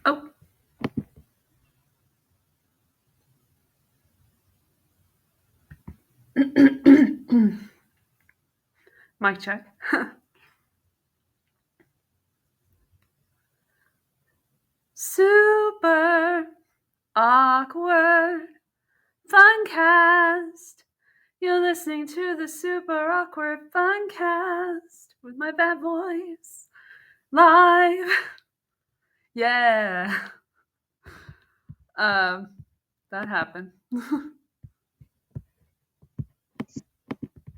Oh. Mic check. Super awkward funcast. You're listening to the super awkward funcast with my bad voice live. Yeah. That happened.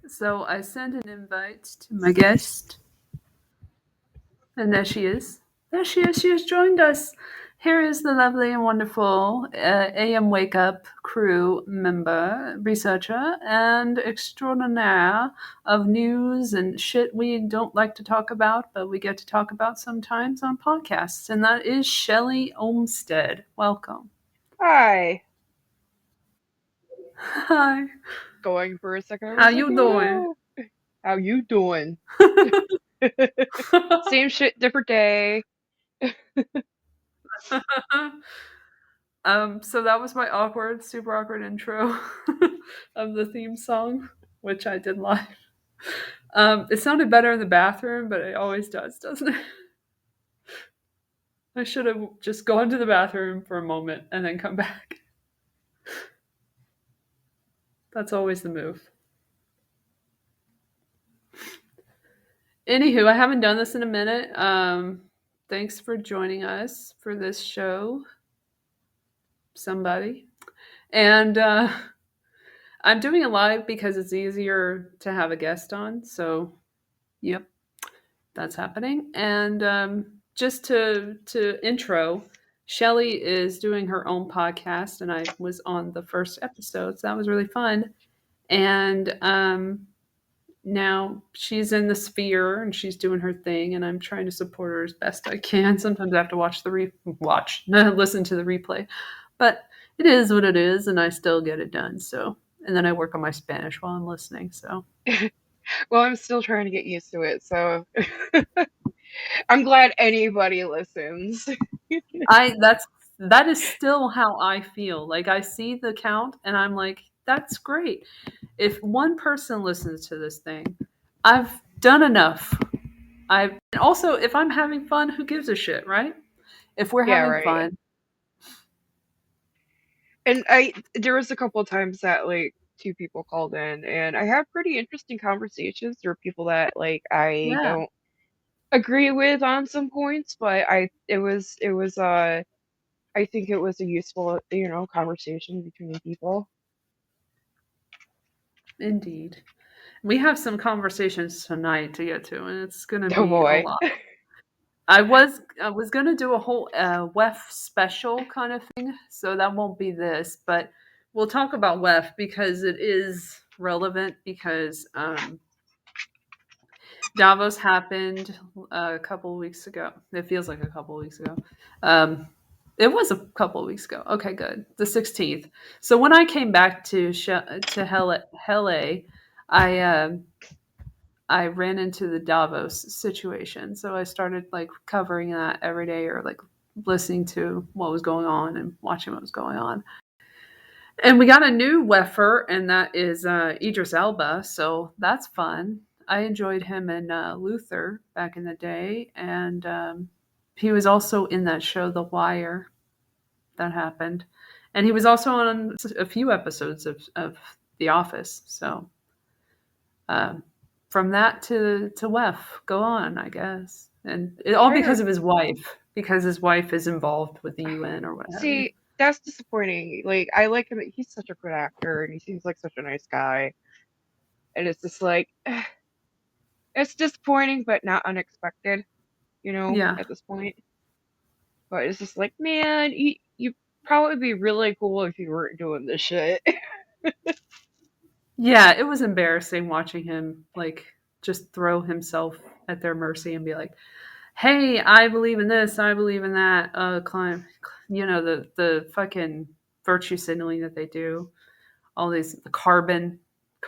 So I sent an invite to my guest, and there she is. There she is. She has joined us. Here is the lovely and wonderful AM Wake Up crew member, researcher, and extraordinaire of news and shit we don't like to talk about, but we get to talk about sometimes on podcasts. And that is Shelly Olmstead. Welcome. Hi. Hi. Going for a second. How you doing? How you doing? Same shit, different day. So that was my super awkward intro of the theme song, which I did live. It sounded better in the bathroom, but it always does, doesn't it? I should have just gone to the bathroom for a moment and then come back. That's always the move. Anywho, I haven't done this in a minute. Thanks for joining us for this show, somebody. And I'm doing it live because it's easier to have a guest on. So, yep, that's happening. And just to intro, Shelly is doing her own podcast, and I was on the first episode, so that was really fun. And now she's in the sphere and she's doing her thing, and I'm trying to support her as best I can. Sometimes I have to listen to the replay, but it is what it is, and I still get it done. So, and then I work on my Spanish while I'm listening. So, Well, I'm still trying to get used to it, so I'm glad anybody listens. that is still how I feel. Like I see the count, and I'm like, that's great. If one person listens to this thing, I've done enough. And also, if I'm having fun, who gives a shit, right? If we're Yeah, having right. fun. And there was a couple of times that like two people called in, and I had pretty interesting conversations. There were people that like I Yeah, don't agree with on some points, but it was I think it was a useful, conversation between people. indeed. We have some conversations tonight to get to, and it's going to Oh be a boy. lot. I was going to do a whole WEF special kind of thing, so that won't be this, but we'll talk about WEF because it is relevant because Davos happened a couple of weeks ago. It feels like a couple of weeks ago. Um, it was a couple of weeks ago. Okay, good. The 16th. So when I came back to Hele, I I ran into the Davos situation. So I started like covering that every day or like listening to what was going on and watching what was going on. And we got a new Weffer, and that is Idris Elba. So that's fun. I enjoyed him in Luther back in the day. And he was also in that show, The Wire, that happened. And he was also on a few episodes of The Office. So um, from that to WEF, go on, I guess. And all because of his wife, because his wife is involved with the UN or what have you. See, that's disappointing. Like, I like him. He's such a good actor, and he seems like such a nice guy. And it's just like, it's disappointing, but not unexpected, Yeah. at this point. But it's just like, man, you probably be really cool if you weren't doing this shit. Yeah, it was embarrassing watching him like just throw himself at their mercy and be like, "Hey, I believe in this, I believe in that." Climb, the fucking virtue signaling that they do. All these carbon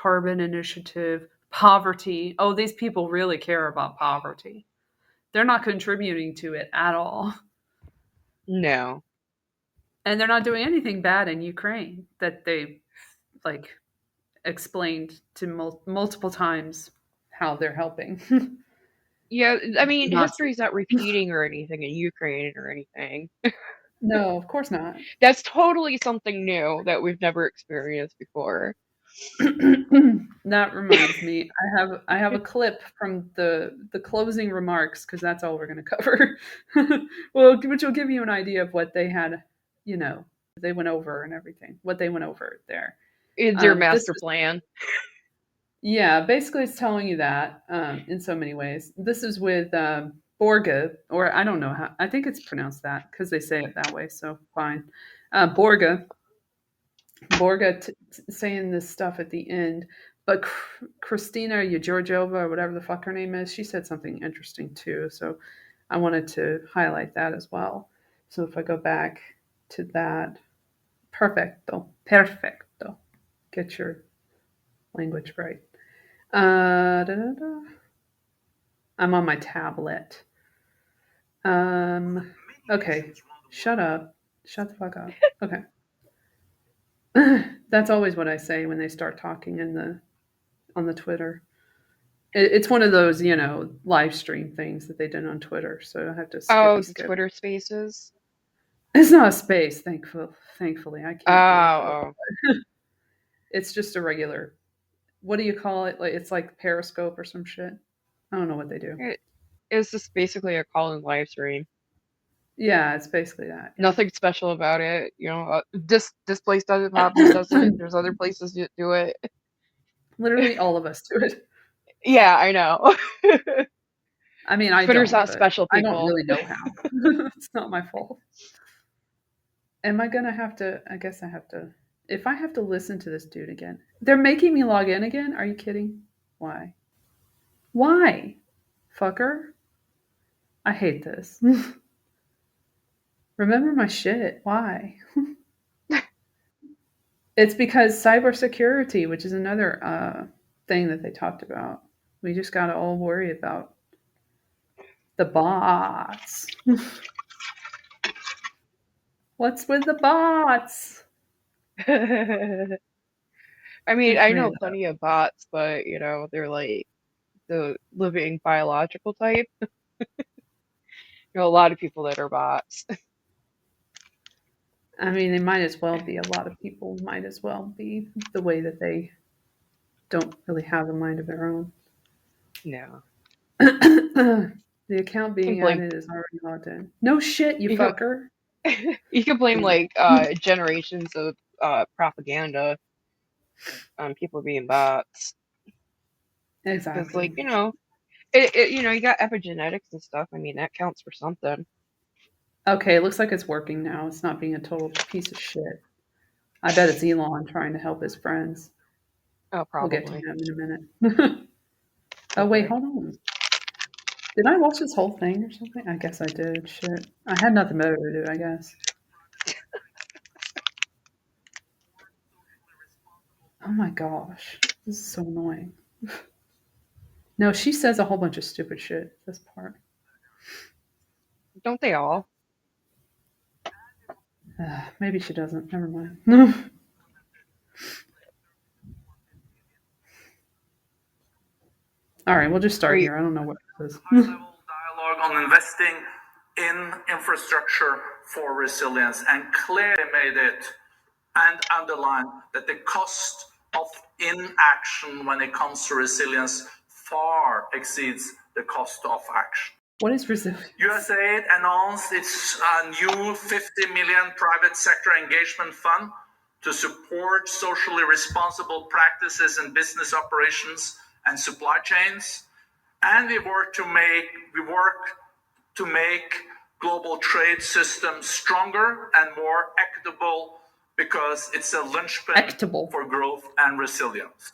initiative, poverty. Oh, these people really care about poverty. They're not contributing to it at all. No. And they're not doing anything bad in Ukraine that they like explained to multiple times how they're helping. Yeah, I mean, Not history's not repeating or anything in Ukraine or anything. no, of course not. That's totally something new that we've never experienced before. That reminds me, I have a clip from the closing remarks because that's all we're going to cover. Well, which will give you an idea of what they had, you know, they went over and everything, what they went over there. It's your This master is plan. yeah, basically it's telling you that in so many ways. This is with Borga, or I don't know how. I think it's pronounced that because they say it that way. So fine, Borga saying this stuff at the end, but Christina Georgieva or whatever the fuck her name is, she said something interesting too. So I wanted to highlight that as well. So if I go back to that, perfecto, get your language right. Da, da, da. I'm on my tablet. Okay, shut up, shut the fuck up. Okay. That's always what I say when they start talking in the on the Twitter. It's one of those, live stream things that they did on Twitter, so I have to Oh, skippy the skip. Twitter Spaces. It's not a space, thankfully. I Oh, can't deal with Twitter. oh. It's just a regular. What do you call it? Like it's like Periscope or some shit. I don't know what they do. It's just basically a call-in live stream. Yeah, it's basically that. Yeah. Nothing special about it. This place doesn't have it. Does it? There's other places that do it. Literally all of us do it. Yeah, I know. I mean, I Twitter's don't, not but special, I don't people. really know how. It's not my fault. Am I gonna have to? I guess I have to. If I have to listen to this dude again, they're making me log in again. Are you kidding? Why? Why? Fucker. I hate this. Remember my shit. Why? It's because cybersecurity, which is another thing that they talked about. We just got to all worry about the bots. What's with the bots? I I mean, just I made know it up. plenty of bots, but they're like the living biological type. A lot of people that are bots. I mean, they might as well be. A lot of people might as well be the way that they don't really have a mind of their own. No. The account You can being blame added is already logged in. No shit, you you can fucker. you can blame Damn. like generations of propaganda on people being bots. Because Exactly. you got epigenetics and stuff. I mean, that counts for something. Okay, it looks like it's working now. It's not being a total piece of shit. I bet it's Elon trying to help his friends. Oh, We'll get to probably. him in a minute. Oh, wait, Okay. hold on. Did I watch this whole thing or something? I guess I did. Shit. I had nothing better to do, I guess. Oh my gosh. This is so annoying. No, she says a whole bunch of stupid shit, this part. Don't they all? Maybe she doesn't. Never mind. All right, we'll just Are start you? here. I don't know what this is. High-level dialogue on investing in infrastructure for resilience and clearly made it and underlined that the cost of inaction when it comes to resilience far exceeds the cost of action. What is resilience? USAID announced its new 50 million private sector engagement fund to support socially responsible practices in business operations and supply chains. And we work to make global trade systems stronger and more equitable because it's a linchpin Equitable. for growth and resilience.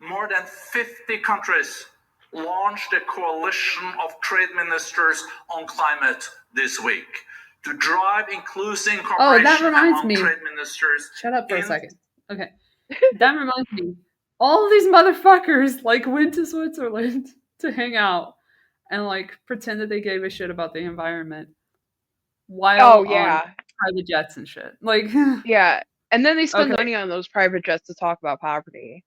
More than 50 countries launched a coalition of trade ministers on climate this week to drive inclusive Oh, that cooperation reminds among me. trade ministers. Shut up for a second. Okay. That reminds me. All these motherfuckers like went to Switzerland to hang out and like pretend that they gave a shit about the environment. while on yeah. private jets and shit. Like, Yeah. And then they spend okay. money on those private jets to talk about poverty.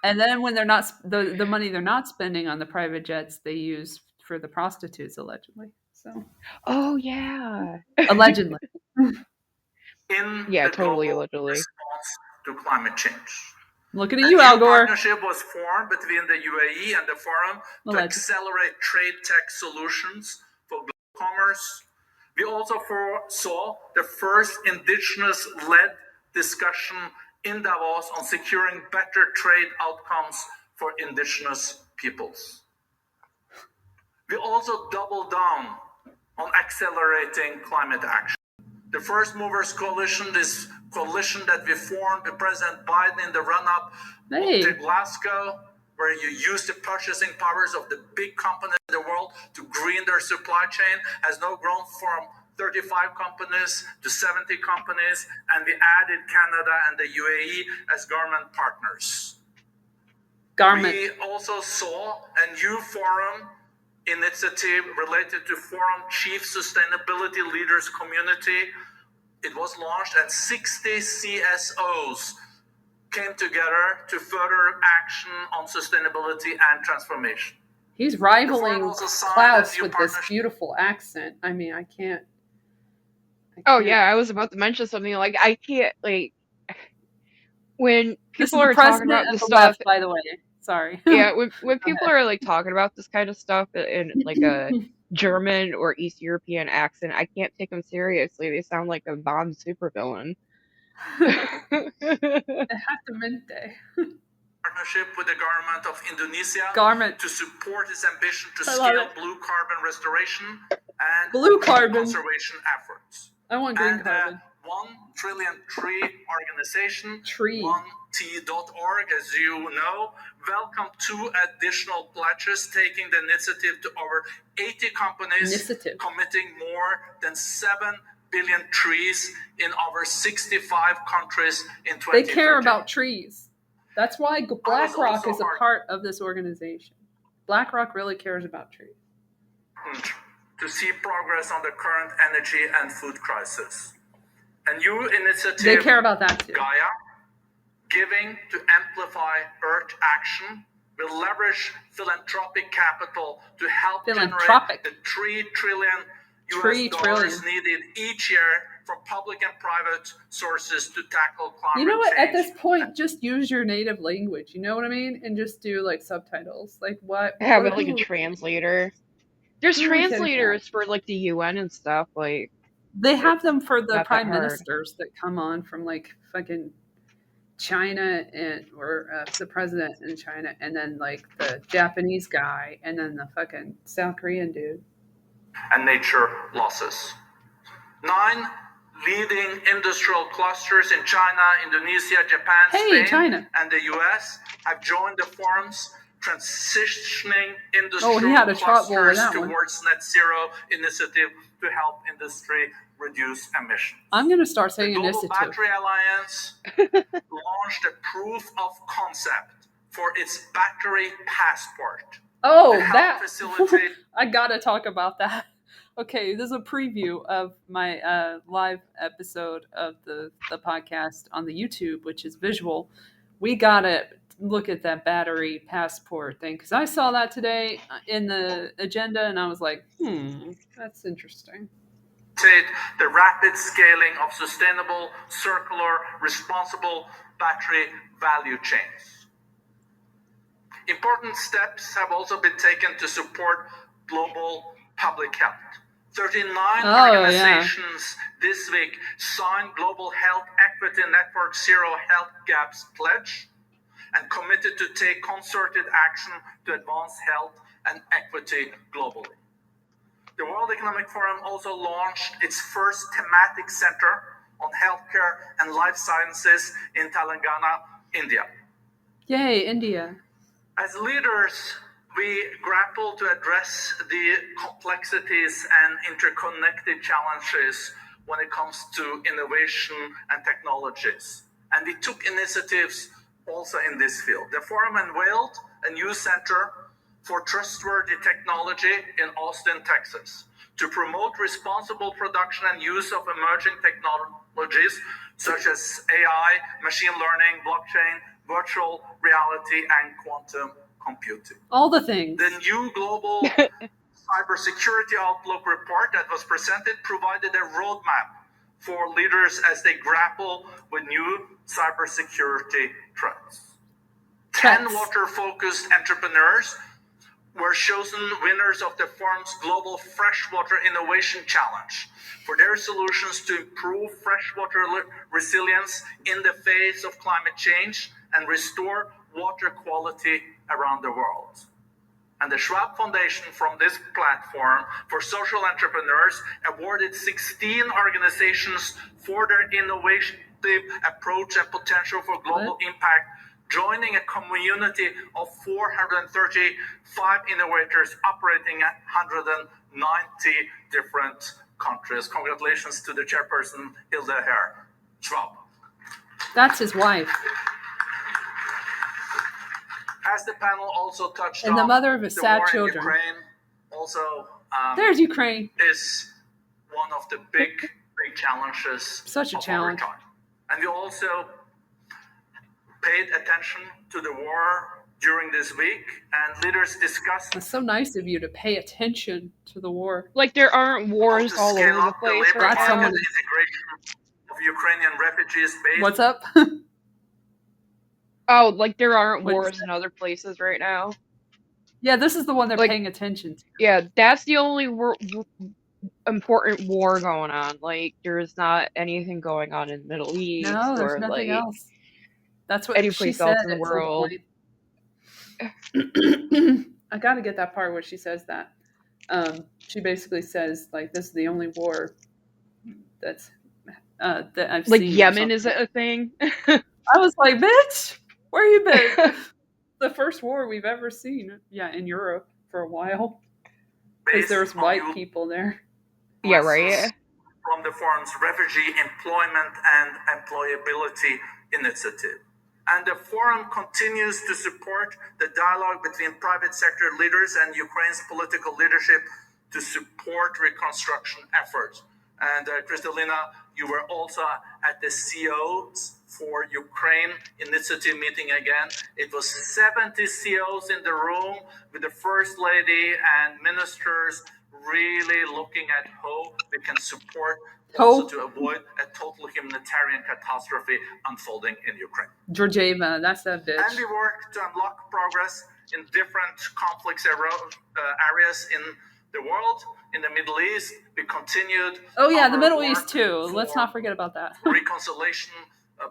And then when they're not the money they're not spending on the private jets, they use for the prostitutes allegedly. So Oh yeah. allegedly. in Yeah, the totally, global literally. response to climate change. Looking A at you, new Al Gore. partnership was formed between the UAE and the Forum to Allegedly. accelerate trade tech solutions for global commerce. We also foresaw the first indigenous-led discussion in Davos on securing better trade outcomes for indigenous peoples. We also doubled down on accelerating climate action. The First Movers Coalition, this coalition that we formed with President Biden in the run-up to Glasgow, where you use the purchasing powers of the big companies in the world to green their supply chain, has now grown from 35 companies to 70 companies, and we added Canada and the UAE as government partners. We also saw a new forum initiative related to FUN-CHIVE Sustainability Leaders Community. It was launched and 60 CSOs came together to further action on sustainability and transformation. He's rivaling Klaus with this beautiful accent. I mean, I can't. Oh yeah, I was about to mention something like I can't like when people are talking about this stuff. Left, by the way, sorry. Yeah, when people are like talking about this kind of stuff in like a German or East European accent, I can't take them seriously. They sound like a Bond supervillain. Partnership with the government of Indonesia to support its ambition to scale blue carbon restoration and conservation efforts. I want green carbon. 1 Trillion Tree organization, 1T.org, as you know, welcomed 2 additional pledges, taking the initiative to over 80 companies committing more than 7 billion trees in over 65 countries in 2030. They care about trees. That's why BlackRock is a part of this organization. BlackRock really cares about trees. To see progress on the current energy and food crisis. A new initiative, they care about that too. Gaia, Giving to Amplify Earth Action, will leverage philanthropic capital to help generate the $3 trillion US needed each year from public and private sources to tackle climate change. You know what? At this point, just use your native language. You know what I mean? And just do like subtitles. Like what? Have it like a translator. There's translators for like the UN and stuff. Like they have them for the prime ministers that come on from like fucking China and or the president in China, and then like the Japanese guy, and then the fucking South Korean dude. And nature losses. 9 leading industrial clusters in China, Indonesia, Japan, Spain, and the US have joined the forum's transitioning industrial clusters towards net zero initiative to help industry reduce emissions. I'm going to start saying the initiative. Global Battery Alliance launched a proof of concept for its battery passport. Oh, that I got to talk about that. Okay, this is a preview of my live episode of the podcast on the YouTube, which is visual. We got to look at that battery passport thing because I saw that today in the agenda and I was like, that's interesting. The rapid scaling of sustainable, circular, responsible battery value chains. Important steps have also been taken to support global public health. 39 organizations this week signed Global Health Equity Network Zero Health Gaps Pledge and committed to take concerted action to advance health and equity globally. The World Economic Forum also launched its first thematic center on healthcare and life sciences in Telangana, India. Yay, India. As leaders, we grapple to address the complexities and interconnected challenges when it comes to innovation and technologies. And we took initiatives also in this field. The forum unveiled a new center for trustworthy technology in Austin, Texas, to promote responsible production and use of emerging technologies such as AI, machine learning, blockchain, virtual reality, and quantum computing. All the things. The new global cybersecurity outlook report that was presented provided a roadmap for leaders as they grapple with new cybersecurity threats. 10 water-focused entrepreneurs were chosen winners of the forum's Global Freshwater Innovation Challenge for their solutions to improve freshwater resilience in the face of climate change and restore water quality around the world. And the Schwab Foundation, from this platform for social entrepreneurs, awarded 16 organizations for their innovative approach and potential for global impact, joining a community of 435 innovators operating at 190 different countries. Congratulations to the chairperson, Hilda Herr Schwab. That's his wife. As the panel also touched and on, the mother of his the sad war children. in Ukraine also there's Ukraine. is one of the big challenges Such a of challenge. our time. And we also paid attention to the war during this week, and leaders discussed It's so nice of you to pay attention to the war. Like there aren't how wars to all scale over the up the place labor right That's now. market someone- integration of Ukrainian refugees based What's up? Oh, like there aren't What is wars in other places right now. Yeah, this is the one they're Like- paying attention to. Yeah, that's the only important war going on. Like there's not anything going on in the Middle East No, there's or nothing like else. That's what any she place said else in the at some world. point. I got to get that part where she says that. She basically says like this is the only war that's that I've Like seen. or Yemen is something. a thing. I was like, bitch, where you been? The first war we've ever seen. Yeah, in Europe for a while because based there's on white people there. Yeah, lessons right. from the forum's refugee employment and employability initiative. And the forum continues to support the dialogue between private sector leaders and Ukraine's political leadership to support reconstruction efforts. And Kristalina, you were also at the COs for Ukraine initiative meeting again. It was 70 COs in the room with the First Lady and ministers really looking at how we can support also to avoid a total humanitarian catastrophe unfolding in Ukraine. Georgieva, that's that bitch. And we work to unlock progress in different conflicts areas in the world. In the Middle East, we continued. Oh yeah, our the Middle work East too. Let's for not forget about that. reconciliation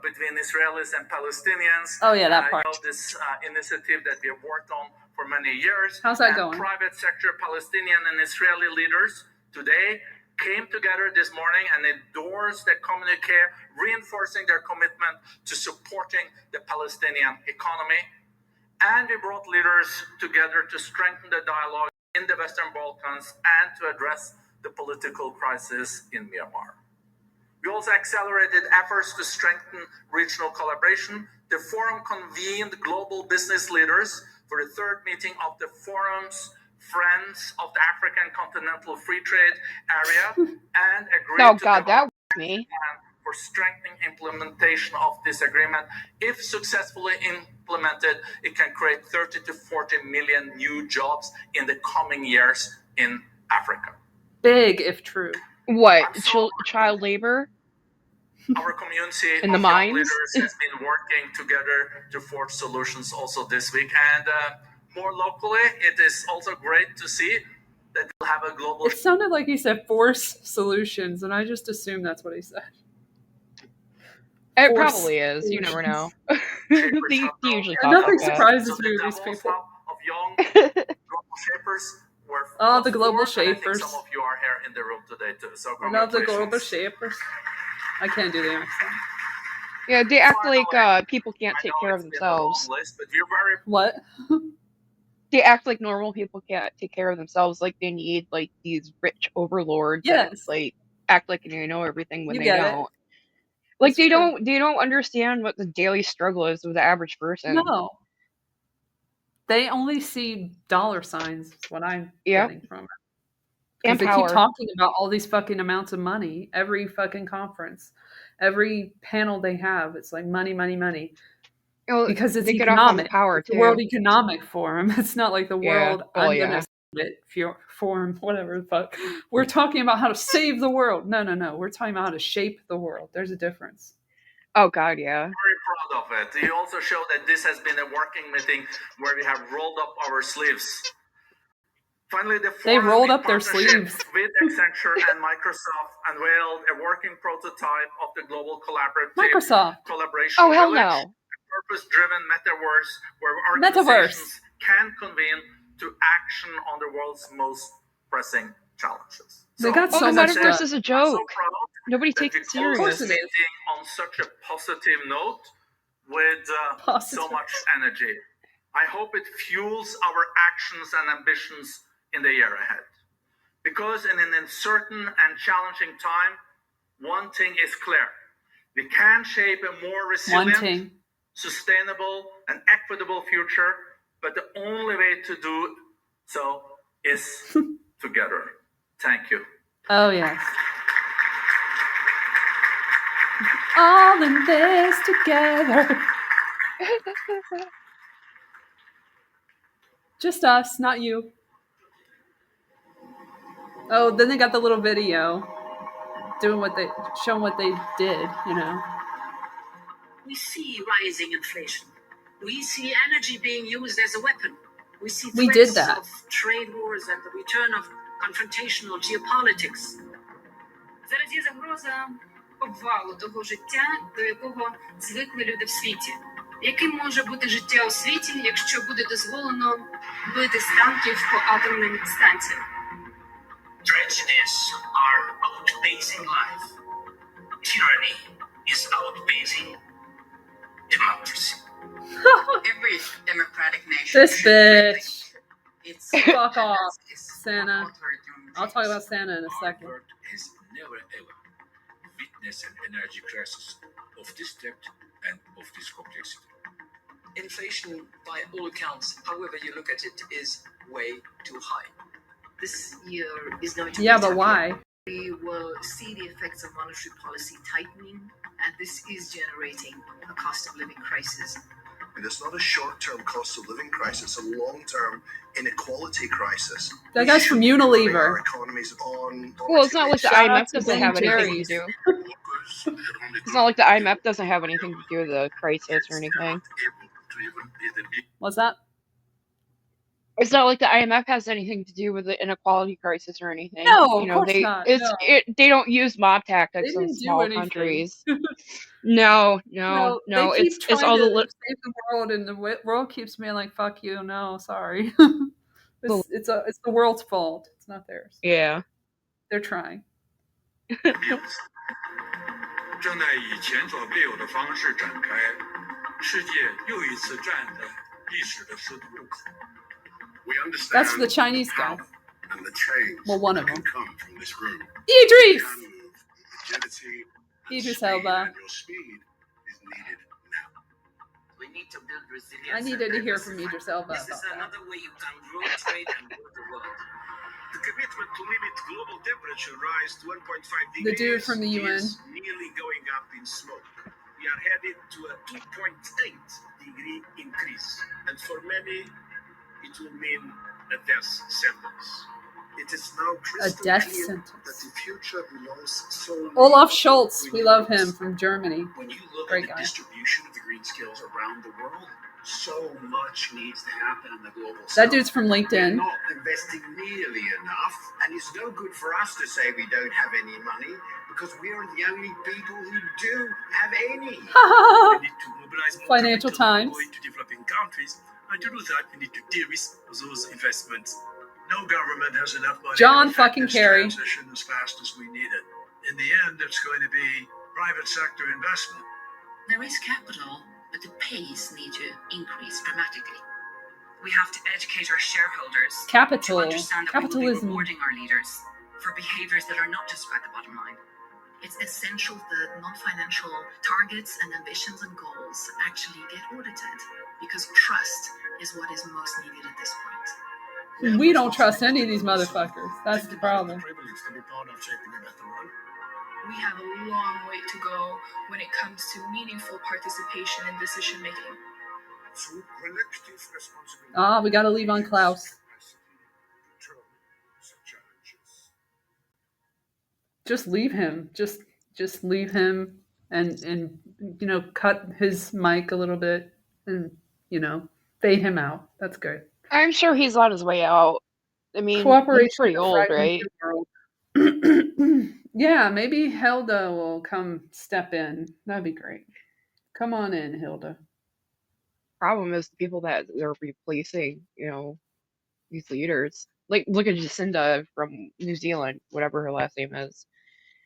between Israelis and Palestinians. Oh yeah, that part. You know, this initiative that we have worked on for many years. How's that And going? Private sector Palestinian and Israeli leaders today came together this morning and endorsed the communique, reinforcing their commitment to supporting the Palestinian economy. And we brought leaders together to strengthen the dialogue in the Western Balkans and to address the political crisis in Myanmar. We also accelerated efforts to strengthen regional collaboration. The forum convened global business leaders for the third meeting of the forum's Friends of the African Continental Free Trade Area and agreed Oh to god, that develop was me. plan for strengthening implementation of this agreement. If successfully implemented, it can create 30 to 40 million new jobs in the coming years in Africa. Big if true. What? I'm so- Child labor? Our community In the of young mines? leaders has been working together to forge solutions also this week. And more locally, it is also great to see that we'll have a global It sounded like he said force solutions, and I just assumed that's what he said. It Force probably is. You never know. shapers they from usually global talk Nothing like that. surprises So me the with these Davos people. Hub of young global shapers were Oh, the global formed, and I think shapers. some of you are here in the room today too. So I love the global congratulations. shapers. I can't do the accent. Yeah, they act Finally, like people can't I take know care of it's been a long themselves. list, but we're very What? They act like normal people can't take care of themselves. Like they need like these rich overlords that Yes. like act like they know everything when You they get it. don't. Like It's they true. don't understand what the daily struggle is of the average person. No. They only see dollar signs. Is what I'm Yep. getting from it. And Because they keep power. talking about all these fucking amounts of money. Every fucking conference, every panel they have, it's like money, money, money. Oh, Because it's they get off on the economic. power It's the World too. Economic Forum. It's not like the Yeah. World Well, I'm yeah. gonna save it forum, whatever the fuck. We're talking about how to save the world. No. We're talking about how to shape the world. There's a difference. Oh God, yeah. Very proud of it. You also show that this has been a working meeting where we have rolled up our sleeves. Finally, They rolled up their partnership sleeves. with Accenture and Microsoft unveiled a working prototype of the global collaborative Microsoft. collaboration Oh hell village, no. a purpose-driven metaverse where Metaverse. organizations can convene to action on the world's most pressing challenges. They got Oh, so the much metaverse done. is a I'm so joke. proud Nobody that takes we it closed course this it is. serious. meeting on such a positive note with so Positive. much energy. I hope it fuels our actions and ambitions in the year ahead. Because in an uncertain and challenging time, one thing is clear. We can shape a more One resilient, thing. sustainable, and equitable future, but the only way to do so is together. Thank you. Oh yeah. All in this together. Just us, not you. Oh, then they got the little video showing what they did, you know. We see rising inflation. We see energy being used as a weapon. We see We threats did that. of trade wars and the return of confrontational geopolitics. Зараз є загроза обвалу того життя, до якого звикли люди в світі. Яким може бути життя у світі, якщо буде дозволено бити з танків по атомним станціям? Tragedies are outpacing life. Tyranny is outpacing democracy. Every democratic nation. This bitch. It's Fuck off, Santa. I'll talk about Santa in a second. Our world has never ever witnessed an energy crisis of this depth and of this complexity. Inflation, by all accounts, however you look at it, is way too high. This year is going to be Yeah, but tough. why? We will see the effects of monetary policy tightening, and this is generating a cost of living crisis. It is not a short-term cost of living crisis, a long-term inequality crisis. That guy's from Our Unilever. economies on Well, it's not like the Shout out IMF to doesn't Ben have anything to Jerry's. do. It's not like the IMF doesn't have anything to do with the crisis or anything. What's that? It's not like the IMF has anything to do with the inequality crisis or anything. No, you of know, course they not. it's No. they don't use mob They tactics in didn't do small anything. countries. No. They keep It's trying all to the save the world, and the world keeps being like, "Fuck you, no, sorry." It's the world's fault. It's not theirs. yeah. They're trying. 正在以前所未有的方式展开，世界又一次站在历史的十字路口。 We understand That's the Chinese guy. and the change Well, one of that them. can come from this room. Idris! Can move with agility and Idris speed, Elba. and your speed is needed now. We need to build resilience. I needed to hear from Idris Elba This is about that. another way you can grow trade and grow the world. The commitment to limit global temperature rise to 1.5 degrees The dude from the UN. is nearly going up in smoke. We are headed to a 2.8 degree increase, and for many, it will mean a death sentence. It is now crystal death clear sentence. that the future belongs solely Olaf Scholz, we love him from Germany. When you look Great at the guy. distribution of the green skills around the world, so much needs to happen in the global That south. dude's from We're LinkedIn. not investing nearly enough, and it's no good for us to say we don't have any money, because we are the only people who do have any. We need to mobilize more Financial capital Times. going to developing countries, and to do that, we need to de-risk those investments. No government has enough money John to fucking effect this Kerry. transition as fast as we need it. In the end, it's going to be private sector investment. There is capital, but the pace needs to increase dramatically. We have to educate our shareholders to Capital. understand that we will be Capitalism. rewarding our leaders for behaviors that are not just about the bottom line. It's essential that non-financial targets and ambitions and goals actually get audited. because trust is what is most needed at this point. We don't trust any of these motherfuckers. That's the problem. Privilege to be part of shaping a better world. We have a long way to go when it comes to meaningful participation in decision making. Through collective responsibility. We gotta leave on Klaus. Just leave him. Just leave him and cut his mic a little bit and fade him out. That's good. I'm sure he's on his way out. I mean, Cooperation he's pretty in a old, right? fragmented world. Yeah, maybe Hilda will come step in. That'd be great. Come on in, Hilda. Problem is the people that they're replacing, these leaders. Like, look at Jacinda from New Zealand, whatever her last name is.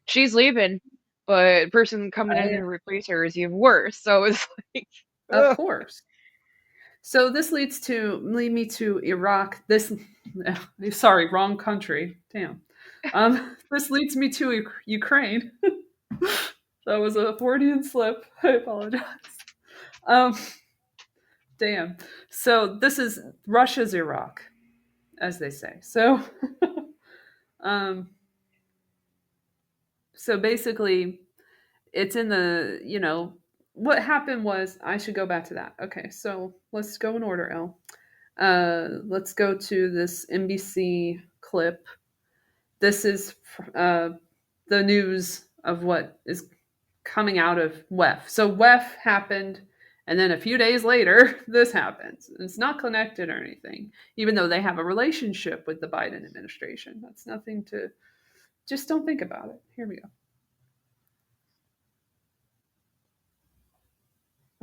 She's leaving, but the person coming in to replace her is even worse. So it's like, of course. So this lead me to Iraq. Sorry, wrong country. Damn. This leads me to Ukraine. That was a Freudian slip. I apologize. Damn. So this is Russia's Iraq, as they say. So, so basically, it's in the what happened was I should go back to that. Okay, so let's go in order, Elle. Let's go to this NBC clip. This is the news of what is coming out of WEF. So WEF happened, and then a few days later, this happens. It's not connected or anything, even though they have a relationship with the Biden administration. That's nothing to... Just don't think about it. Here we go.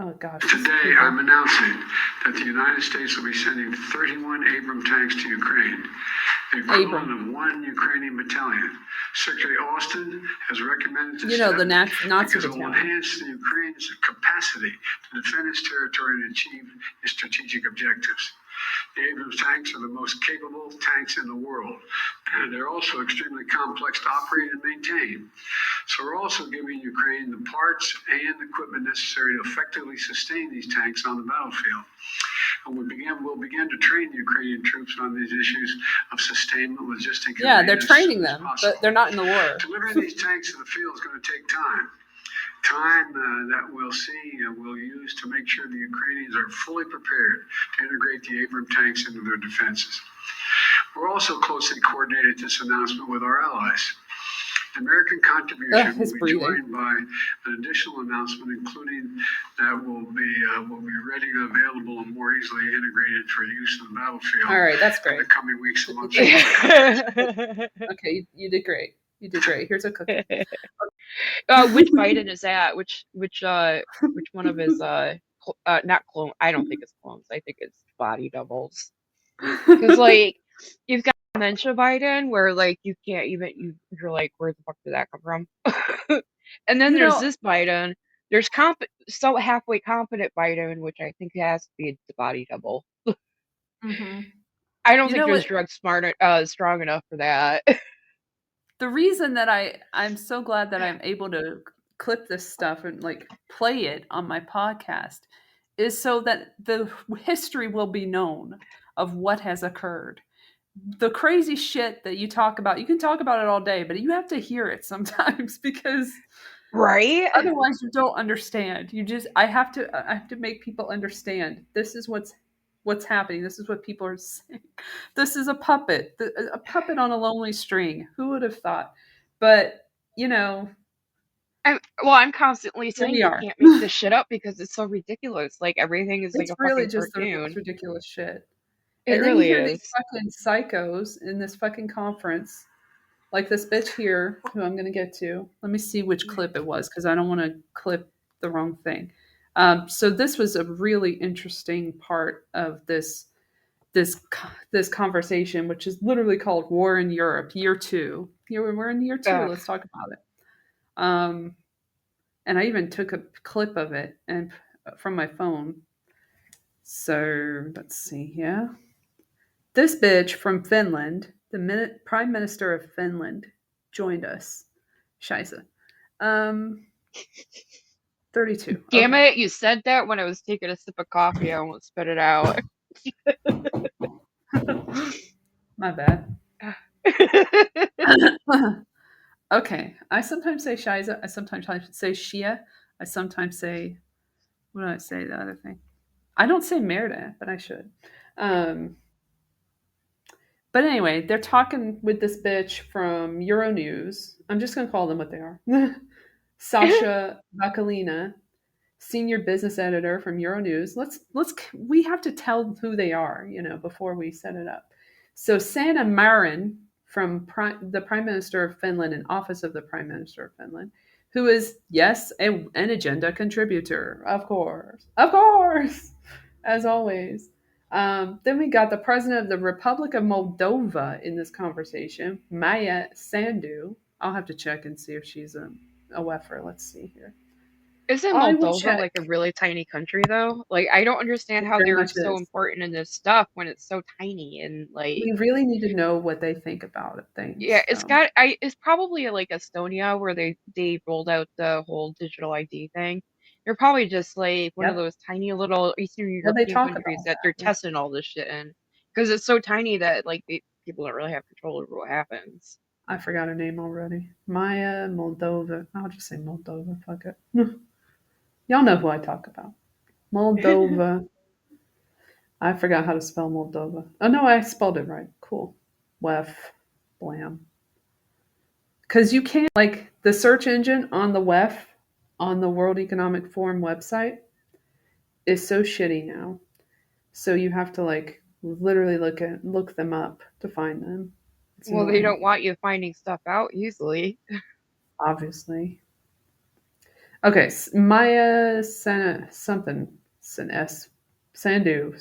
Oh, gosh. Today, I'm announcing that the United States will be sending 31 Abrams tanks to Ukraine, the equivalent of 1 Ukrainian battalion. Secretary Austin has recommended this the Nazi because it will battalion. enhance the Ukraine's capacity to defend its territory and achieve its strategic objectives. The Abrams tanks are the most capable tanks in the world, and they're also extremely complex to operate and maintain. So we're also giving Ukraine the parts and equipment necessary to effectively sustain these tanks on the battlefield. And we'll begin to train Ukrainian troops on these issues of sustainment, logistics. Yeah, they're training them, but they're not in the war. Delivering these tanks to the field is going to take time. Time that we'll use to make sure the Ukrainians are fully prepared to integrate the Abrams tanks into their defenses. We're also closely coordinated this announcement with our allies. The American contribution will be joined by an additional announcement, including that will be ready and available and more easily integrated for use in the battlefield. All right, that's great. In the coming weeks and months. Okay, you did great. You did great. Here's a cookie. Which Biden is that? Which one of his not clone? I don't think it's clones. I think it's body doubles. Because like you've got dementia Biden, where like you can't even you're like, where the fuck did that come from? And then there's this Biden. There's halfway competent Biden, which I think has to be the body double. Mm-hmm. I don't think there's drugs strong enough for that. The reason that I'm so glad that I'm able to clip this stuff and like play it on my podcast is so that the history will be known of what has occurred. The crazy shit that you talk about, you can talk about it all day, but you have to hear it sometimes because right? Otherwise you don't understand. I have to make people understand this is what's happening. This is what people are saying. This is a puppet on a lonely string. Who would have thought? But, I'm constantly saying you can't make this shit up because it's so ridiculous. Like everything is like a really fucking just cartoon. the most ridiculous shit. It and then really you hear is. these fucking psychos in this fucking conference, like this bitch here, who I'm gonna get to. Let me see which clip it was because I don't want to clip the wrong thing. So this was a really interesting part of this conversation, which is literally called War in Europe, Year 2. We're in Year 2. Let's talk about it. And I even took a clip of it and from my phone. So let's see. Yeah, this bitch from Finland, the Prime Minister of Finland, joined us. Scheisse. 32. Damn Okay. it, you said that when I was taking a sip of coffee. I almost spit it out. My bad. Okay. I sometimes say Shiza. I sometimes say Shia. I sometimes say, what do I say? The other thing. I don't say Merda, but I should. Um, but anyway, they're talking with this bitch from Euronews. I'm just going to call them what they are. Sasha Bakalina, senior business editor from Euronews. We have to tell who they are, before we set it up. So Sanna Marin from the Prime Minister of Finland and Office of the Prime Minister of Finland, who is, yes, an agenda contributor, of course, as always. Then we got the president of the Republic of Moldova in this conversation, Maya Sandu. I'll have to check and see if she's a WEFer. Let's see here. Isn't I will Moldova check. like a really tiny country though? Like I don't understand It how very they're much so is. important in this stuff when it's so tiny and like We really need to know what they think about yeah, things. it's probably like Estonia where they rolled out the whole digital ID thing. They're probably just like one of Yep. those tiny little Eastern Well, they European talk countries about that they're that. Yeah. testing all this shit in because it's so tiny that like people don't really have control over what happens. I forgot her name already. Maya Moldova. I'll just say Moldova. Fuck it. Y'all know who I talk about. Moldova. I forgot how to spell Moldova. Oh, no, I spelled it right. Cool. Wef. Blam. Because you can't, like, the search engine on the WEF, on the World Economic Forum website, is so shitty now. So you have to, like, literally look them up to find them. It's Well, they annoying, don't want you finding stuff out easily. obviously. Okay, Maya something. Sandu. World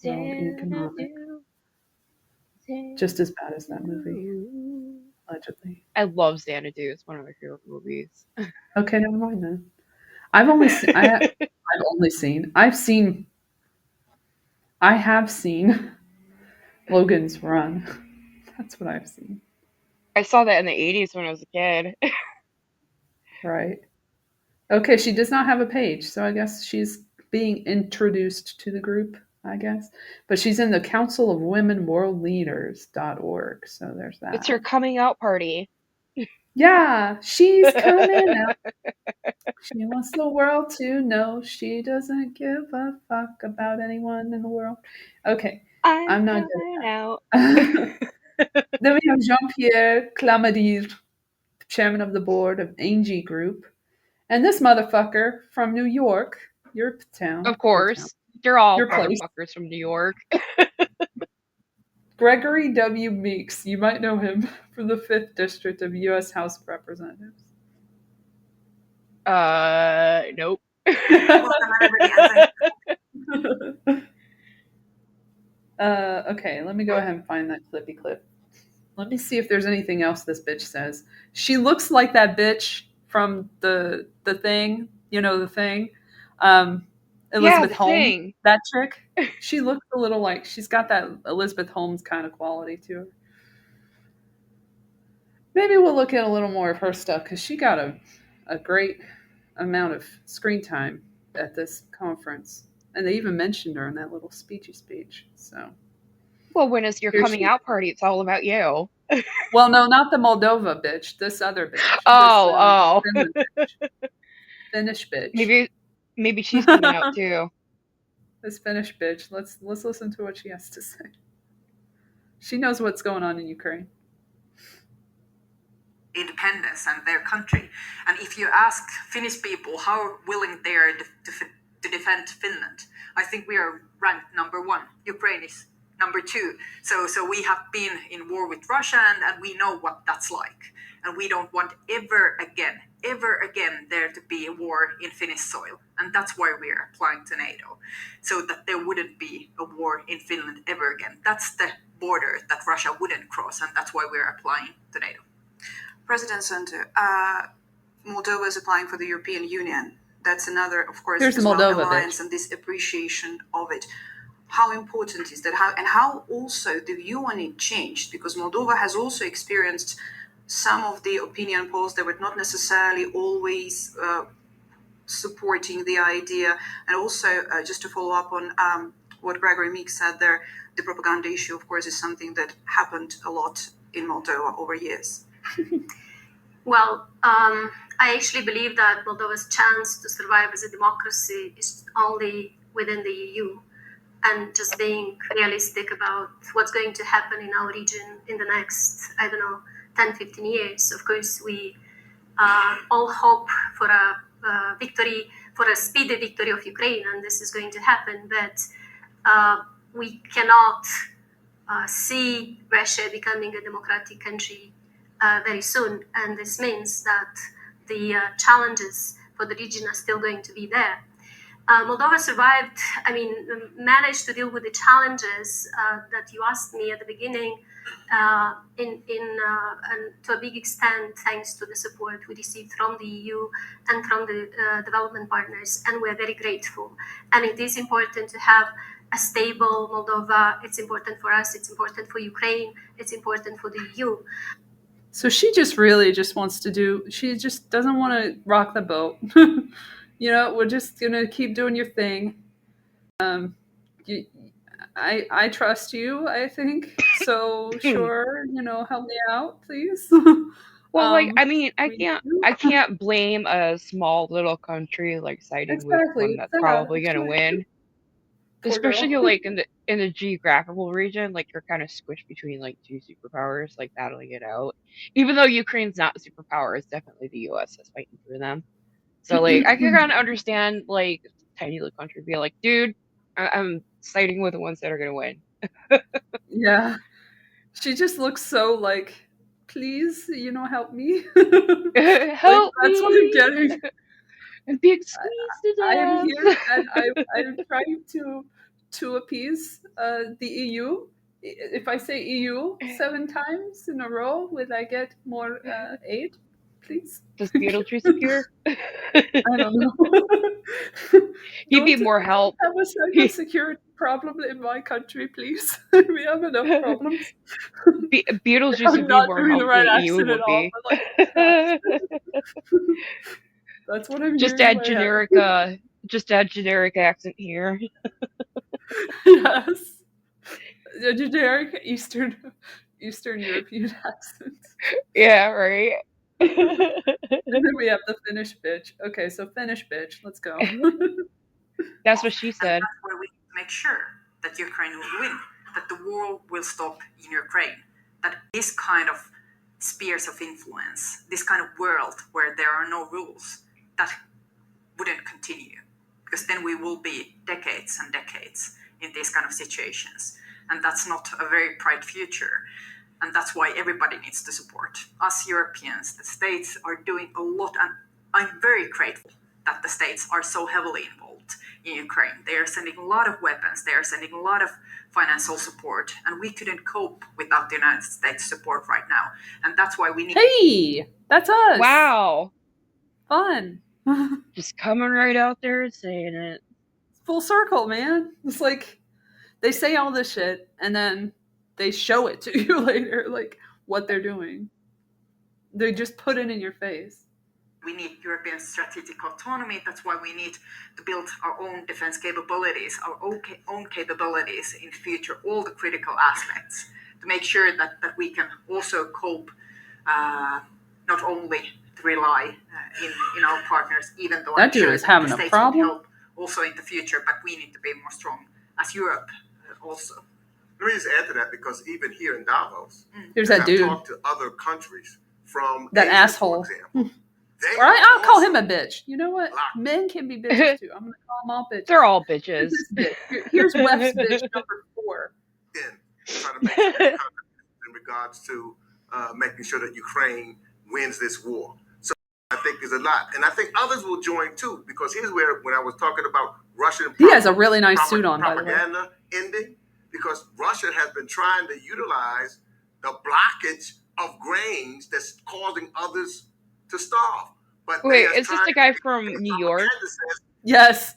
Economic. Just as bad as that movie, allegedly. I love Xanadu. It's one of my favorite movies. Okay, never mind then. I've only seen. I have seen Logan's Run. That's what I've seen. I saw that in the 80s when I was a kid. Right. Okay, she does not have a page, so I guess she's being introduced to the group, I guess. But she's in the Council of Women World Leaders.org, so there's that. It's her coming out party. Yeah, she's coming out. She wants the world to know she doesn't give a fuck about anyone in the world. Okay, I'm not coming out. Then we have Jean-Pierre Clamadier, chairman of the board of Angie Group. And this motherfucker from New York, your town. Of course. They're all Your place. motherfuckers from New York. Gregory W. Meeks. You might know him from the 5th District of U.S. House of Representatives. Nope. Okay, let me go ahead and find that clippy clip. Let me see if there's anything else this bitch says. She looks like that bitch from the thing, the thing. Elizabeth the Holmes, thing. that chick. She looks a little like she's got that Elizabeth Holmes kind of quality to her. Maybe we'll look at a little more of her stuff because she got a great amount of screen time at this conference, and they even mentioned her in that little speechy speech. So, well, when it's your coming out party, it's all about you. Well, no, not the Moldova bitch. This other bitch. Oh. Finnish bitch. Maybe she's coming out too. This Finnish bitch. Let's listen to what she has to say. She knows what's going on in Ukraine. Independence and their country. And if you ask Finnish people how willing they are to defend Finland, I think we are ranked number 1. Ukraine is number 2. So we have been in war with Russia and we know what that's like. And we don't want ever again there to be a war in Finnish soil. And that's why we are applying to NATO. So that there wouldn't be a war in Finland ever again. That's the border that Russia wouldn't cross. And that's why we're applying to NATO. President Sandu, Moldova is applying for the European Union. That's another, of course, here's the Moldova alliance bitch. And this appreciation of it. How important is that? How also the view on it changed? Because Moldova has also experienced some of the opinion polls that were not necessarily always supporting the idea. And also, just to follow up on what Gregory Meek said there, the propaganda issue, of course, is something that happened a lot in Moldova over years. Well, I actually believe that Moldova's chance to survive as a democracy is only within the EU, and just being realistic about what's going to happen in our region in the next, 10, 15 years. Of course, we all hope for a victory, for a speedy victory of Ukraine, and this is going to happen, but we cannot see Russia becoming a democratic country very soon, and this means that the challenges for the region are still going to be there. Moldova survived, managed to deal with the challenges that you asked me at the beginning, and to a big extent thanks to the support we received from the EU and from the development partners, and we're very grateful. And it is important to have a stable Moldova. It's important for us, it's important for Ukraine, it's important for the EU. So she just really just wants to she just doesn't want to rock the boat. We're just going to keep doing your thing. I trust you, I think. So sure, help me out, please. Well, I can't blame a small little country siding with one that's probably gonna win. Especially in the geographical region, you're kind of squished between two superpowers, battling it out. Even though Ukraine's not a superpower, it's definitely the US that's fighting through them. So I can kind of understand tiny little country be like, dude, I'm siding with the ones that are gonna win. Yeah. She just looks so please, help me. Help me. That's what I'm getting. I'm being squeezed to death. I am here and I'm trying to appease the EU. If I say EU 7 times in a row, will I get more aid, please? Does Beetlejuice appear? I don't know. He'd be more help. Have a cybersecurity problem in my country, please. We have enough problems. Beetlejuice would be more help than the EU would be. That's what I'm just hearing. Just add generic accent here. Yes. A generic Eastern European accent. Yeah, right. And then we have the Finnish bitch. Okay, so Finnish bitch, let's go. That's what she said. And that's where we make sure that Ukraine will win, that the war will stop in Ukraine, that this kind of spheres of influence, this kind of world where there are no rules, that wouldn't continue, because then we will be decades and decades in these kind of situations, and that's not a very bright future. And that's why everybody needs to support us Europeans. The states are doing a lot, and I'm very grateful that the states are so heavily involved in Ukraine. They are sending a lot of weapons, they are sending a lot of financial support, and we couldn't cope without the United States support right now. And that's why we need... Hey, that's us. Wow. Fun. Just coming right out there and saying it. Full circle, man. It's they say all this shit, and then they show it to you later, what they're doing. They just put it in your face. We need European strategic autonomy. That's why we need to build our own defense capabilities, our own capabilities in the future, all the critical aspects, to make sure that we can also cope, not only to rely in our partners, even though that dude is having the States a problem. Will help also in the future, but we need to be more strong as Europe also. Let me just add to that, because even here in Davos, there's that dude. I've talked to other countries from that Asia, asshole. For example. Or I'll call him a bitch. You know what? Men can be bitches too. I'm gonna call them all bitches. They're all bitches. Here's Wef's bitch number 4. Trying to make some in regards to making sure that Ukraine wins this war. So I think there's a lot, and I think others will join too, because here's where, when I was talking about Russian, he has a really nice suit on, by the way. Propaganda ending, because Russia has been trying to utilize the blockage of grains that's causing others to starve. But wait, is this the guy from New York? Yes.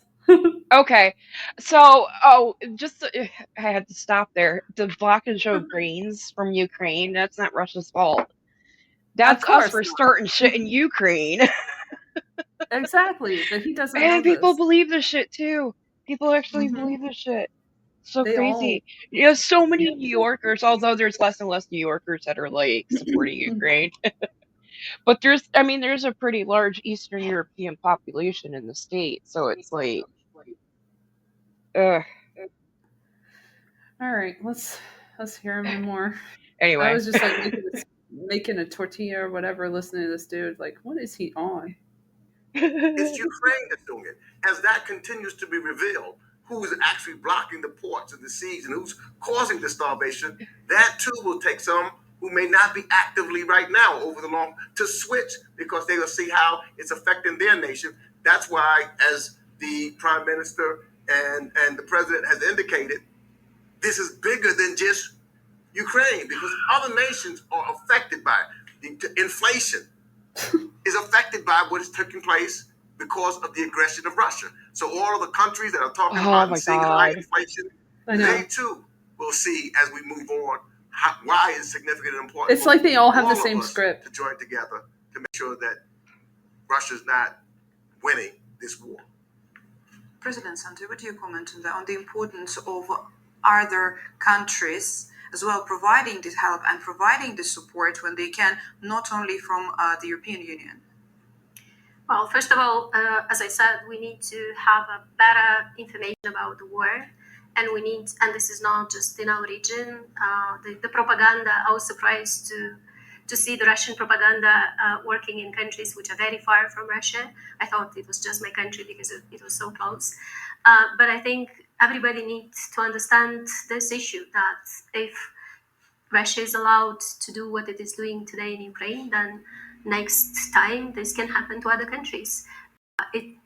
Okay, so I had to stop there. The blockage of grains from Ukraine, that's not Russia's fault. That's Of us course for not. starting shit in Ukraine. Exactly, but he doesn't know And people this. believe this shit too. People actually Mhm. believe this shit. So They all crazy. You know, so many New Yorkers, although there's less and less New Yorkers that are like supporting Ukraine. But there's a pretty large Eastern European population in the state. So it's like, ugh. All right, let's hear him more. I Anyway. was just like making a tortilla or whatever, listening to this dude. Like, what is he on? It's Ukraine that's doing it. As that continues to be revealed, who is actually blocking the ports and the seas and who's causing the starvation, that too will take some who may not be actively right now over the long to switch because they will see how it's affecting their nation. That's why, as the prime minister and the president has indicated, this is bigger than just Ukraine because other nations are affected by it. The inflation is affected by what is taking place because of the aggression of Russia. So all of the countries that are talking Oh about my and seeing high God. inflation, I know. they too will see as we move on why it's significant and important. It's like they all have the of same us script. to join together to make sure that Russia's not winning this war. President Sandu, would you comment on the importance of other countries as well providing this help and providing the support when they can, not only from the European Union? Well, first of all, as I said, we need to have a better information about the war, and this is not just in our region. The propaganda, I was surprised to see the Russian propaganda working in countries which are very far from Russia. I thought it was just my country because it was so close. But I think everybody needs to understand this issue, that if Russia is allowed to do what it is doing today in Ukraine, then next time this can happen to other countries. It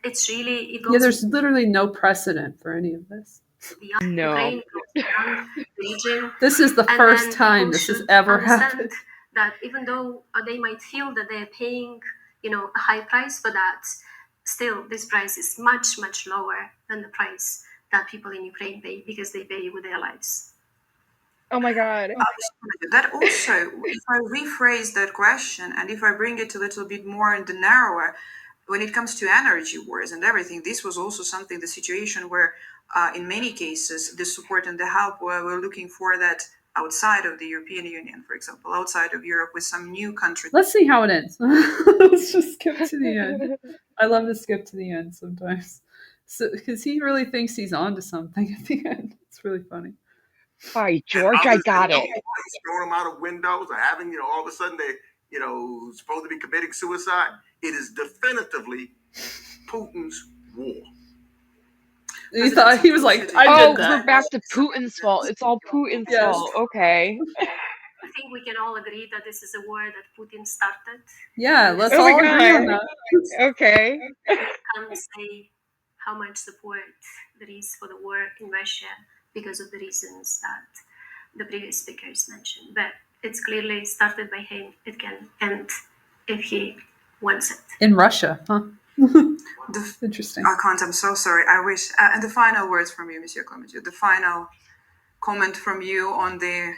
goes there's literally no precedent for any of this. beyond No. Ukraine, it goes beyond the region. This is the And first then time people this has should ever understand happened. that even though they might feel that they're paying, a high price for that, still this price is much, much lower than the price that people in Ukraine pay, because they pay with their lives. Oh my God. That also, if I rephrase that question and if I bring it a little bit more in the narrower, when it comes to energy wars and everything, this was also something, the situation where in many cases the support and the help we're looking for that outside of the European Union, for example, outside of Europe with some new country. Let's see how it ends. Let's just skip to the end. I love to skip to the end sometimes. Because he really thinks he's on to something at the end. It's really funny. By George, I got it. Throwing them out of windows or having, all of a sudden they, supposed to be committing suicide. It is definitively Putin's war. He was like, I did that. We're back to Putin's fault. It's all Putin's fault. Okay. I think we can all agree that this is a war that Putin started. Yeah, let's Oh my all agree on God. that. Okay. Can't say how much support there is for the war in Russia because of the reasons that the previous speakers mentioned. But it's clearly started by him. It can end if he wants it. In Russia, huh? Interesting. I can't, I'm so sorry. I wish. And the final words from you, Monsieur Clementiu, the final comment from you on the...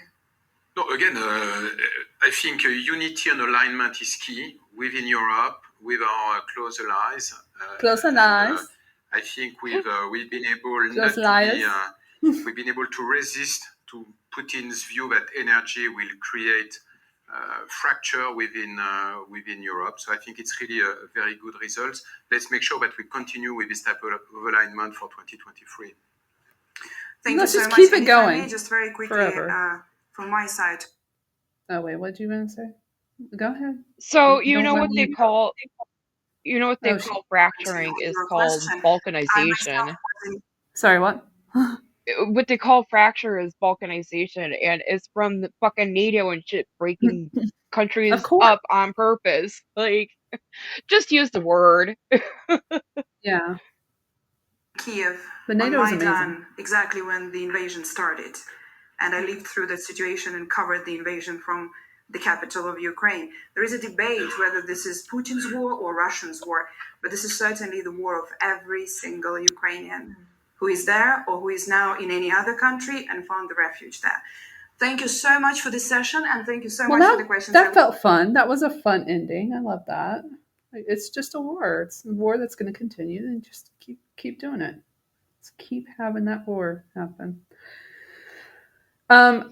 No, again, I think unity and alignment is key within Europe, with our close allies. Close allies. I think we've been able we've been able to resist to Putin's view that energy will create fracture within Europe. So I think it's really a very good result. Let's make sure that we continue with this type of alignment for 2023. Thank Let's you so just much. keep it And if I going may, just very quickly, forever. From my side. Oh wait, what did you want to say? Go ahead. So you know what they call fracturing is Your called question. balkanization. Sorry, what? What they call fracture is balkanization, and it's from the fucking NATO and shit breaking countries up on purpose. Like, just use the word. Yeah. Kiev, but NATO on is amazing. Maidan, exactly when the invasion started. And I lived through that situation and covered the invasion from the capital of Ukraine. There is a debate whether this is Putin's war or Russia's war, but this is certainly the war of every single Ukrainian who is there or who is now in any other country and found the refuge there. Thank you so much for this session, and thank you so much for the questions. That felt fun. That was a fun ending. I love that. It's just a war. It's a war that's going to continue, and just keep doing it. Let's keep having that war happen.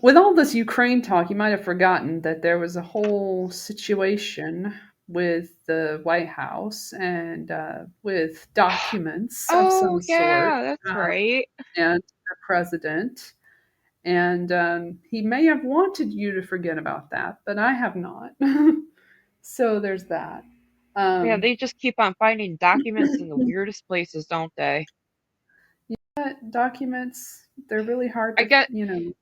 With all this Ukraine talk, you might have forgotten that there was a whole situation with the White House and with documents of some sort. That's right. And the president. And he may have wanted you to forget about that, but I have not. So there's that. Yeah, they just keep on finding documents in the weirdest places, don't they? Yeah, documents, they're really hard to, to get rid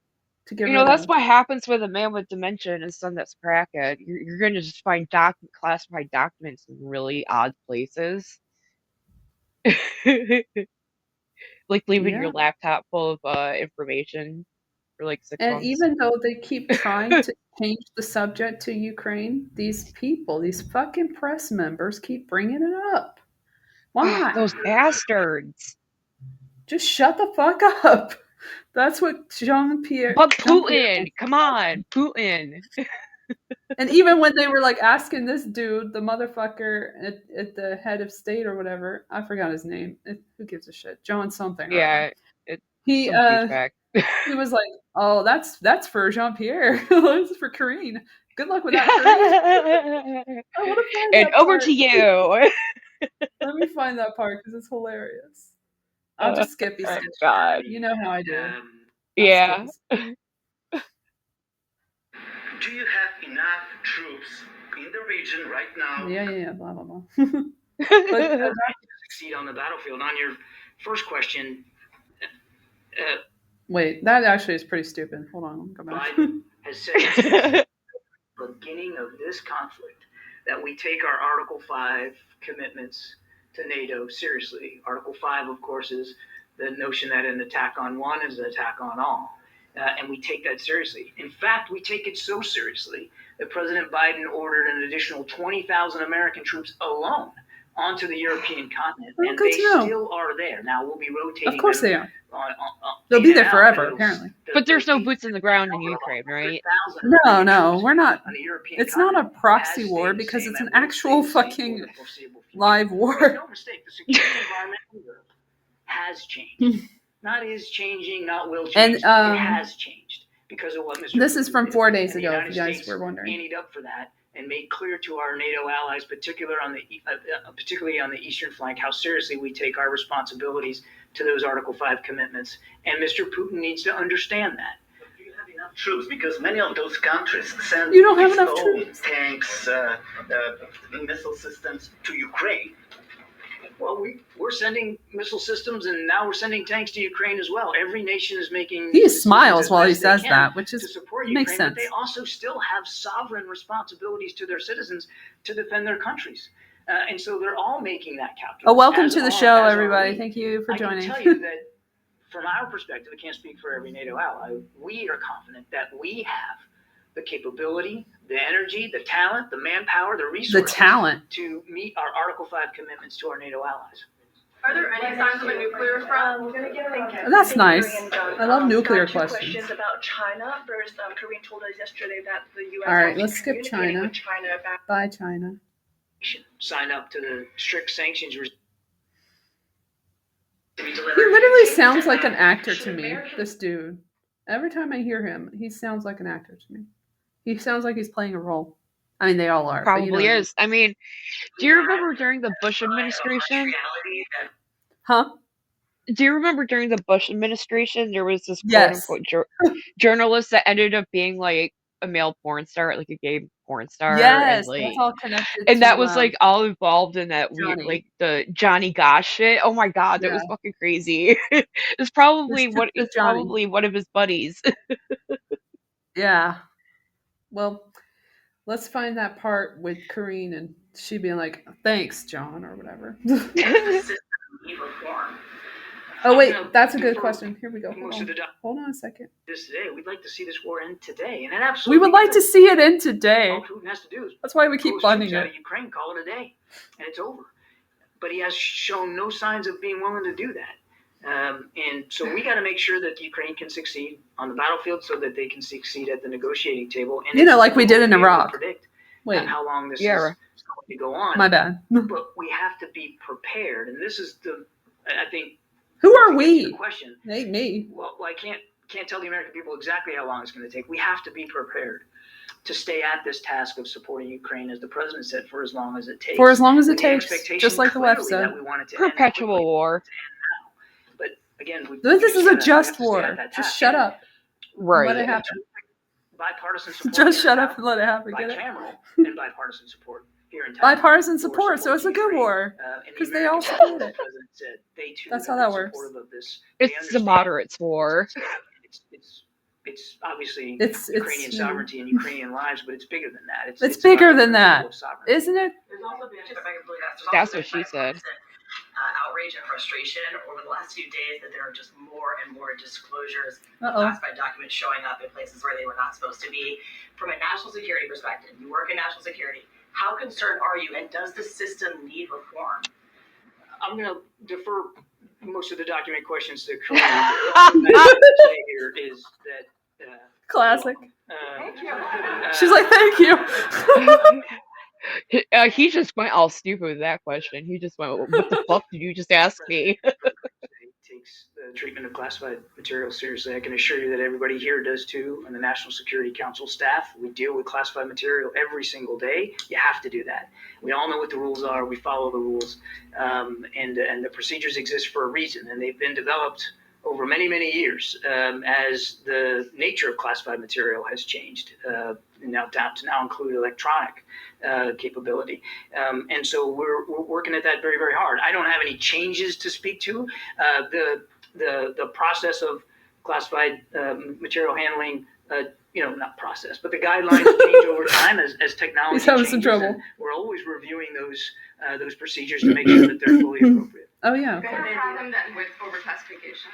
that's of. what happens with a man with dementia and his son that's crackhead. You're going to just find classified documents in really odd places. Like leaving your laptop full of information for like 6 months. And even though they keep trying to change the subject to Ukraine, these people, these fucking press members keep bringing it up. Why? Those bastards. Just shut the fuck up. That's what Jean-Pierre... But Putin! Come on, Putin! And even when they were like asking this dude, the motherfucker at the head of state or whatever, I forgot his name. Who gives a shit? John something. Yeah, he was like, "Oh, that's for Jean-Pierre. This is for Karine. Good luck with that, Karine." I want to find and that over part. to you. Let me find that part because it's hilarious. I'll just skip Oh God. You know how I do. Yeah. Do you have enough troops in the region right now? Yeah, blah, blah, blah. To succeed on the battlefield. On your first question... Wait, that actually is pretty stupid. Hold on, go back. Biden has said at the beginning of this conflict that we take our Article 5 commitments to NATO seriously. Article 5, of course, is the notion that an attack on one is an attack on all. And we take that seriously. In fact, we take it so seriously that President Biden ordered an additional 20,000 American troops alone onto the European continent, and they still are there. Now, we'll be rotating. Of course they are. They'll be there forever, apparently. But there's no boots in the ground in Ukraine, right? No, we're not. It's not a proxy war because it's an actual fucking live war. Don't mistake, the security environment in Europe has changed. Not is changing, not will change. And, it has changed because of what Mr. This is from 4 days and ago, the if you United guys States were wondering. Anteed up for that and made clear to our NATO allies, particularly on the eastern flank, how seriously we take our responsibilities to those Article 5 commitments. And Mr. Putin needs to understand that. Do you have enough troops? Because many of those countries send you don't have enough troops. Tanks, missile systems to Ukraine. Well, we're sending missile systems, and now we're sending tanks to Ukraine as well. Every nation is making. He smiles while he says that, which is makes sense. But they also still have sovereign responsibilities to their citizens to defend their countries, and so they're all making that calculus. Oh, welcome to the show, everybody! Thank you for joining. I can tell you that, from our perspective, I can't speak for every NATO ally. We are confident that we have the capability, the energy, the talent, the manpower, the resources to meet our Article 5 commitments to our NATO allies. Are there any signs of a nuclear front? That's nice. I love nuclear questions. Questions about China. First, Karine told us yesterday that the U.S. All right, let's skip China. Bye, China. Sign up to the strict sanctions. He literally sounds like an actor to me, this dude. Every time I hear him, he sounds like an actor to me. He sounds like he's playing a role. I mean, they all are. Probably is. I mean, do you remember during the Bush administration? Huh? Do you remember during the Bush administration, there was this quote-unquote journalist that ended up being like a male porn star, like a gay porn star? Yes, and, like, that's all connected. And that was like all involved in that weird, Johnny. like the Johnny Gosh shit. Oh my god, that was fucking crazy. It's probably probably one of his buddies. Yeah. Well, let's find that part with Karine and she being like, "Thanks, John," or whatever. Oh wait, that's a good question. Here we go. Hold on a second. Today, we'd like to see this war end today, and it absolutely. We would like to see it end today. All Putin has to do is. That's why we keep funding out it. of Ukraine, call it a day, and it's over. But he has shown no signs of being willing to do that. And so we got to make sure that Ukraine can succeed on the battlefield so that they can succeed at the negotiating table. And like we did in Iraq. Wait, how long this is going to go on. My bad. But we have to be prepared. And this is I think. Who are we? Question. Ain't me. Well, I can't tell the American people exactly how long it's going to take. We have to be prepared to stay at this task of supporting Ukraine, as the president said, for as long as it takes. For as long as it takes, just like the left said. Perpetual war. But again, this is a just war. Just shut up. Right. Let it happen. Bipartisan support. Just shut up and let it happen. Get it? And bipartisan support here in town. Bipartisan support, so it's a good war because they all support it. That's how that works. It's the moderates' war. It's obviously Ukrainian sovereignty and Ukrainian lives, but it's bigger than that. It's bigger than that, isn't it? That's what she said. Outrage and frustration over the last few days that there are just more and more disclosures of classified documents showing up in places where they were not supposed to be. From a national security perspective, you work in national security. How concerned are you, and does the system need reform? I'm going to defer most of the document questions to Korean. What I say here is that classic. Thank you. She's like, thank you. He just went all stupid with that question. He just went, what the fuck did you just ask me? Takes the treatment of classified material seriously. I can assure you that everybody here does too, and the National Security Council staff. We deal with classified material every single day. You have to do that. We all know what the rules are. We follow the rules, and the procedures exist for a reason, and they've been developed over many, many years as the nature of classified material has changed, now to now include electronic capability. And so we're working at that very, very hard. I don't have any changes to speak to. The process of classified material handling, not process, but the guidelines change over time as technology changes. Some trouble. We're always reviewing those procedures to make sure that they're fully appropriate. Oh, yeah. Is there a problem then with overclassification?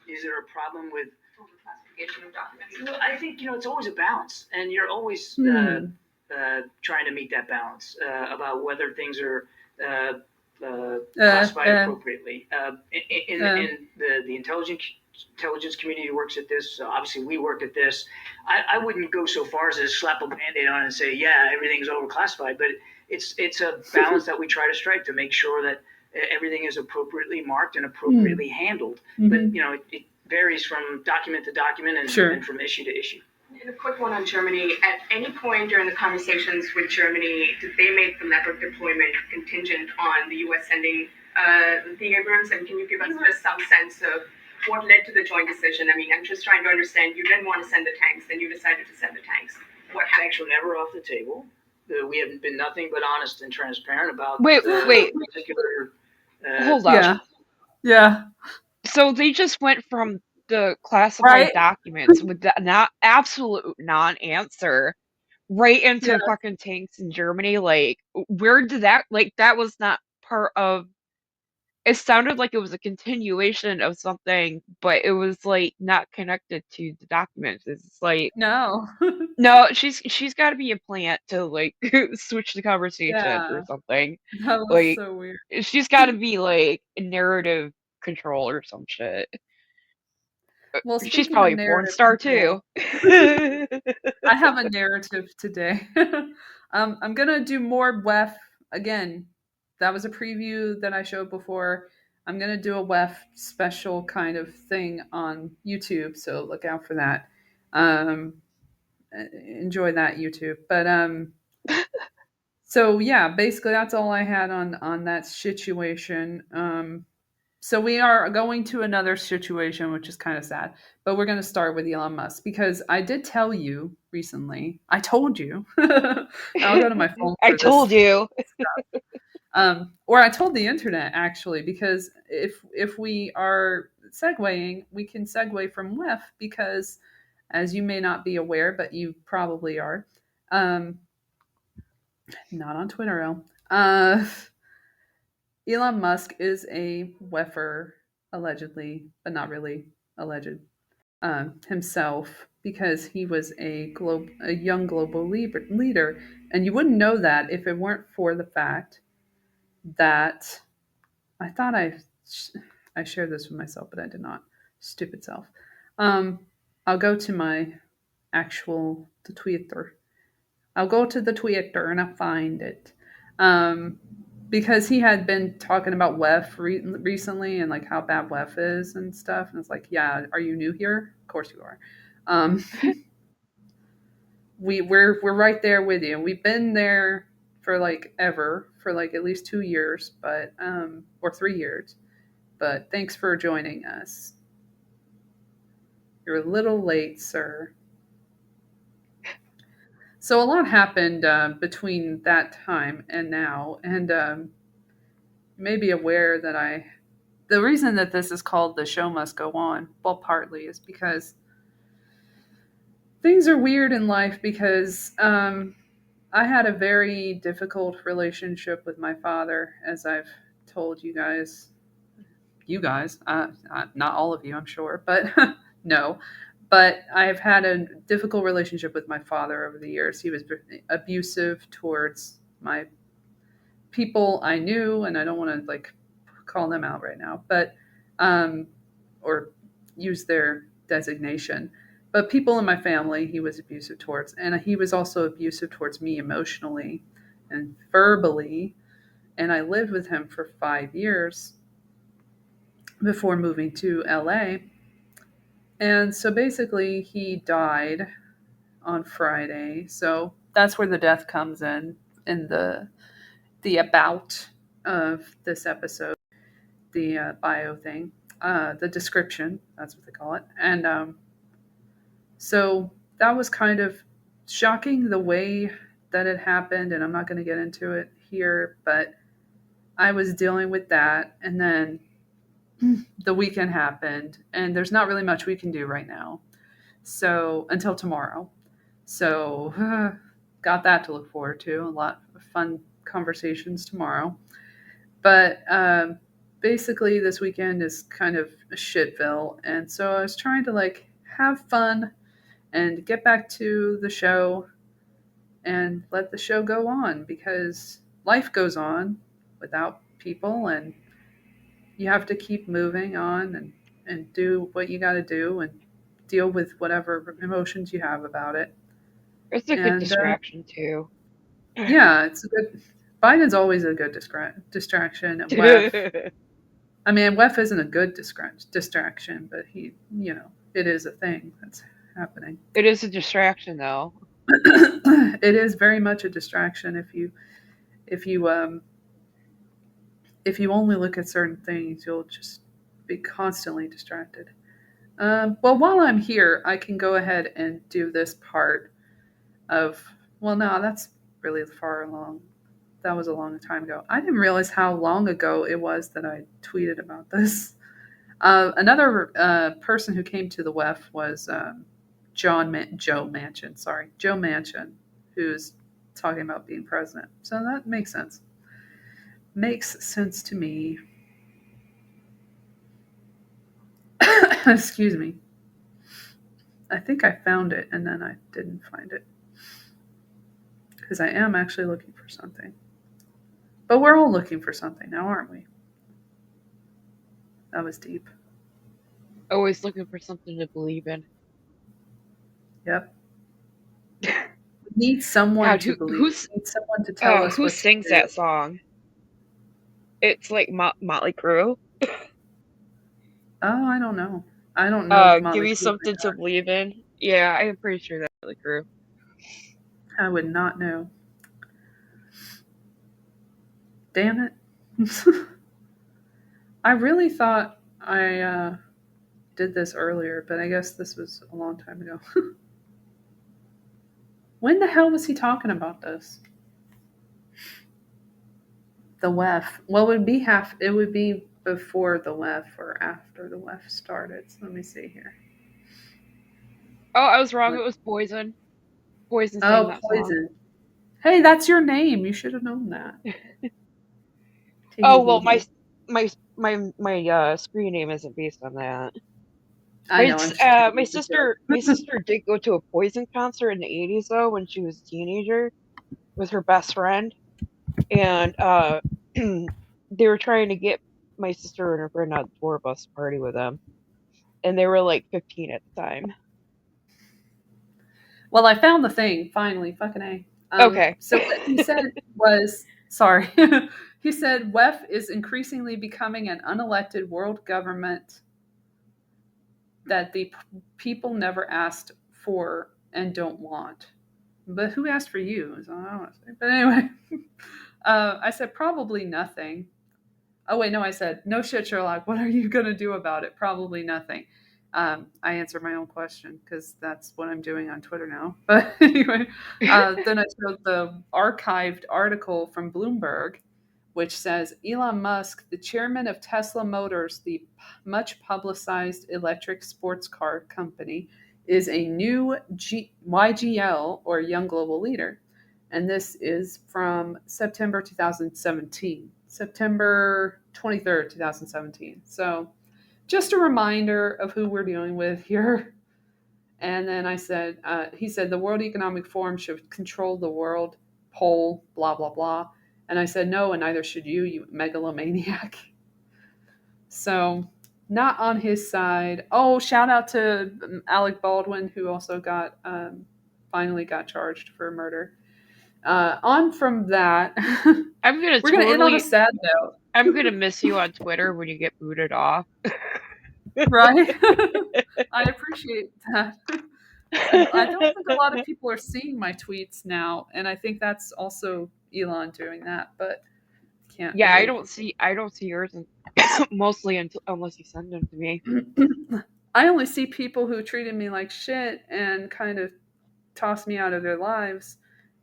Is there a problem with overclassification of documents? Well, I think, it's always a balance, and you're always trying to meet that balance about whether things are classified appropriately. And the intelligence community works at this. So obviously, we work at this. I wouldn't go so far as to slap a Band-Aid on and say, yeah, everything's overclassified, but it's a balance that we try to strike to make sure that everything is appropriately marked and appropriately handled. But it varies from document to document and from issue to issue. And a quick one on Germany. At any point during the conversations with Germany, did they make the Leopard deployment contingent on the U.S. sending the Abrams? And can you give us some sense of what led to the joint decision? I mean, I'm just trying to understand. You didn't want to send the tanks, then you decided to send the tanks. What tanks were never off the table. We have been nothing but honest and transparent about wait. particular. Hold on. Yeah. So they just went from the classified documents with the absolute non-answer right into fucking tanks in Germany. Like, where did that? Like, that was not part of. It sounded like it was a continuation of something, but it was like not connected to the documents. It's like no, she's got to be a plant to like switch the conversation or something. That was like, so weird. She's got to be like narrative control or some shit. Well, she's probably a porn star too. I have a narrative today. I'm gonna do more WEF again. That was a preview that I showed before. I'm gonna do a WEF special kind of thing on YouTube, so look out for that. Enjoy that, YouTube. But so yeah, basically that's all I had on that situation. So we are going to another situation, which is kind of sad, but we're going to start with Elon Musk because I did tell you recently. I told you. I'll go to my phone. I told you. Or I told the internet actually, because if we are segueing, we can segue from WEF because, as you may not be aware, but you probably are, not on Twitter, Elle. Elon Musk is a WEFer, allegedly, but not really alleged, himself, because he was a young global leader. And you wouldn't know that if it weren't for the fact that I shared this with myself, but I did not. Stupid self. I'll go to my the Twitter. I'll go to the Twitter and I'll find it. Because he had been talking about WEF recently and like how bad WEF is and stuff. And it's like, yeah, are you new here? Of course you are. We're right there with you. We've been there for like ever, for like at least 2 years, but or 3 years. But thanks for joining us. You're a little late, sir. So a lot happened between that time and now, and you may be aware that the reason that this is called The Show Must Go On, well, partly is because things are weird in life because I had a very difficult relationship with my father, as I've told you guys. Not all of you, I'm sure, but no. But I've had a difficult relationship with my father over the years. He was abusive towards my people I knew, and I don't want to like call them out right now, but or use their designation. But people in my family, he was abusive towards, and he was also abusive towards me emotionally and verbally. And I lived with him for 5 years before moving to LA. And so basically, he died on Friday. So that's where the death comes in the about of this episode, the bio thing, the description. That's what they call it. And so that was kind of shocking the way that it happened. And I'm not going to get into it here, but I was dealing with that, and then the weekend happened, and there's not really much we can do right now. So until tomorrow. So got that to look forward to. A lot of fun conversations tomorrow. But basically this weekend is kind of a shitville. And so I was trying to like have fun and get back to the show and let the show go on, because life goes on without people, and you have to keep moving on and do what you got to do and deal with whatever emotions you have about it. It's a good distraction too. Yeah, it's a good. Biden's always a good distraction. And WEF, I mean, WEF isn't a good distraction, but it is a thing that's happening. It is a distraction, though. It is very much a distraction if you only look at certain things, you'll just be constantly distracted. Well, while I'm here, I can go ahead and do this part of. Well, no, that's really far along. That was a long time ago. I didn't realize how long ago it was that I tweeted about this. Another person who came to the WEF was Joe Manchin, who's talking about being president. So that makes sense. Makes sense to me. Excuse me. I think I found it and then I didn't find it. Because I am actually looking for something. But we're all looking for something now, aren't we? That was deep. Always looking for something to believe in. Yep. We need someone to believe. We need someone to tell us who sings that song. It's like Motley Crue. Oh, I don't know. I don't know. Give me something to believe in. Yeah, I'm pretty sure that's Motley Crue. I would not know. Damn it. I really thought I did this earlier, but I guess this was a long time ago. When the hell was he talking about this? The WEF. Well, it would be before the WEF or after the WEF started. So let me see here. Oh, I was wrong. It was Poison. Poison sang that Poison. song. Hey, that's your name. You should have known that. Oh, well, my screen name isn't based on that. I know. My sister did go to a Poison concert in the 80s though, when she was a teenager with her best friend, and they were trying to get my sister and her friend had the tour bus party with them, and they were like 15 at the time. Well, I found the thing finally. Fucking A. Okay. So what he said was, sorry. He said WEF is increasingly becoming an unelected world government that the people never asked for and don't want. But who asked for you? Is all I want to say. But anyway, I said probably nothing. Oh wait, no, I said no shit, Sherlock. What are you gonna do about it? Probably nothing. I answered my own question because that's what I'm doing on Twitter now. But anyway, then I showed the archived article from Bloomberg, which says Elon Musk, the chairman of Tesla Motors, the much publicized electric sports car company, is a new YGL or Young Global Leader. And this is from September 2017, September 23rd, 2017. So just a reminder of who we're dealing with here. And then I said, he said, the World Economic Forum should control the world poll, blah, blah, blah. And I said, no, and neither should you, you megalomaniac. So not on his side. Oh, shout out to Alec Baldwin, who also got finally got charged for murder. On from that, I'm gonna we're gonna end on a sad note. I'm gonna miss you on Twitter when you get booted off. Right? I appreciate that. I don't think a lot of people are seeing my tweets now, and I think that's also Elon doing that. But can't. Yeah, really. I don't see yours mostly unless you send them to me. I only see people who treated me like shit and kind of toss me out of their lives.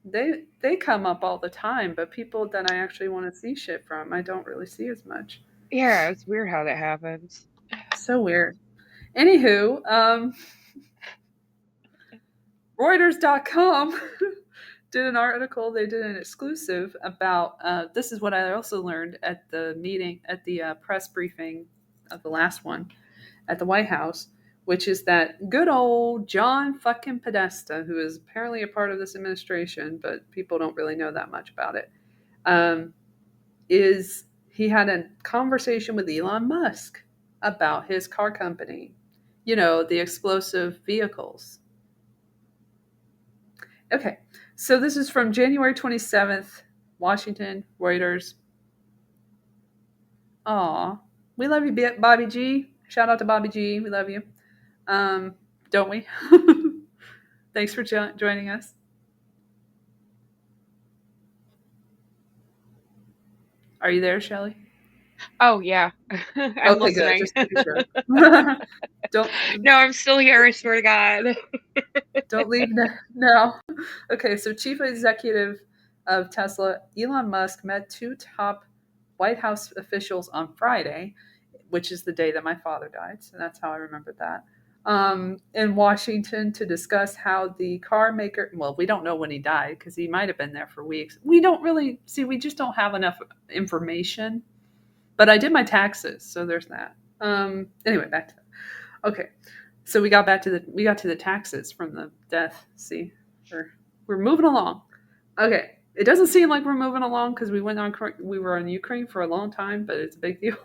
They come up all the time, but people that I actually want to see shit from, I don't really see as much. Yeah, it's weird how that happens. So weird. Anywho, Reuters.com did an article. They did an exclusive about this is what I also learned at the meeting, at the press briefing of the last one at the White House, which is that good old John fucking Podesta, who is apparently a part of this administration, but people don't really know that much about it, is he had a conversation with Elon Musk about his car company, you know, the explosive vehicles. Okay, so this is from January 27th, Washington, Reuters. Aw, we love you, Bobby G. Shout out to Bobby G. We love you. Don't we? Thanks for joining us. Are you there, Shelly? Oh yeah, I'm okay, listening. Good. Just making sure. Don't. No, I'm still here. I swear to God. Don't leave now. Okay, so Chief Executive of Tesla, Elon Musk, met two top White House officials on Friday, which is the day that my father died. So that's how I remembered that. In Washington to discuss how the car maker, well, we don't know when he died because he might have been there for weeks. We don't really see, we just don't have enough information. But I did my taxes, so there's that. Anyway, back to that. Okay. So we got to the taxes from the death. See, we're moving along. Okay. It doesn't seem like we're moving along because we were on Ukraine for a long time, but it's a big deal.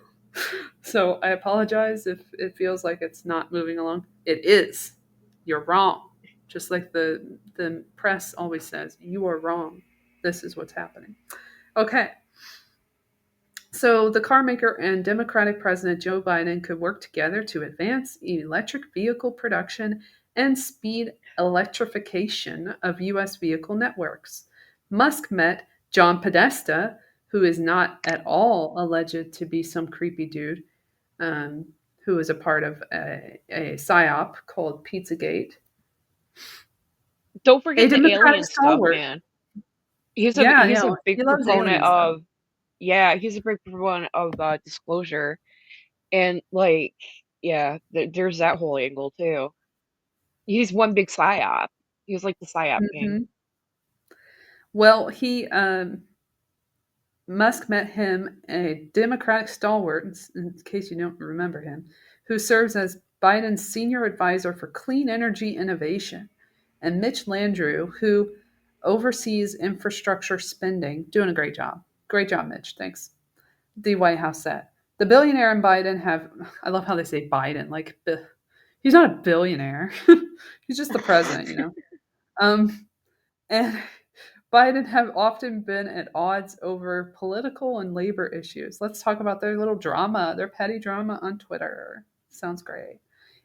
So I apologize if it feels like it's not moving along. It is. You're wrong. Just like the press always says, you are wrong. This is what's happening. Okay. So the car maker and Democratic President Joe Biden could work together to advance electric vehicle production and speed electrification of U.S. vehicle networks. Musk met John Podesta, who is not at all alleged to be some creepy dude, who is a part of a PSYOP called Pizzagate. Don't forget the alien stuff, man. He's a big proponent of he's a big proponent of disclosure, and like there's that whole angle too. He's one big PSYOP. He was like the PSYOP king. Well, Musk met him, a Democratic stalwart, in case you don't remember him, who serves as Biden's senior advisor for clean energy innovation, and Mitch Landrieu, who oversees infrastructure spending. Doing a great job. Great job, Mitch. Thanks. The White House said. The billionaire and Biden have, I love how they say Biden, like, he's not a billionaire. He's just the president, you know? And Biden have often been at odds over political and labor issues. Let's talk about their little drama, their petty drama on Twitter. Sounds great.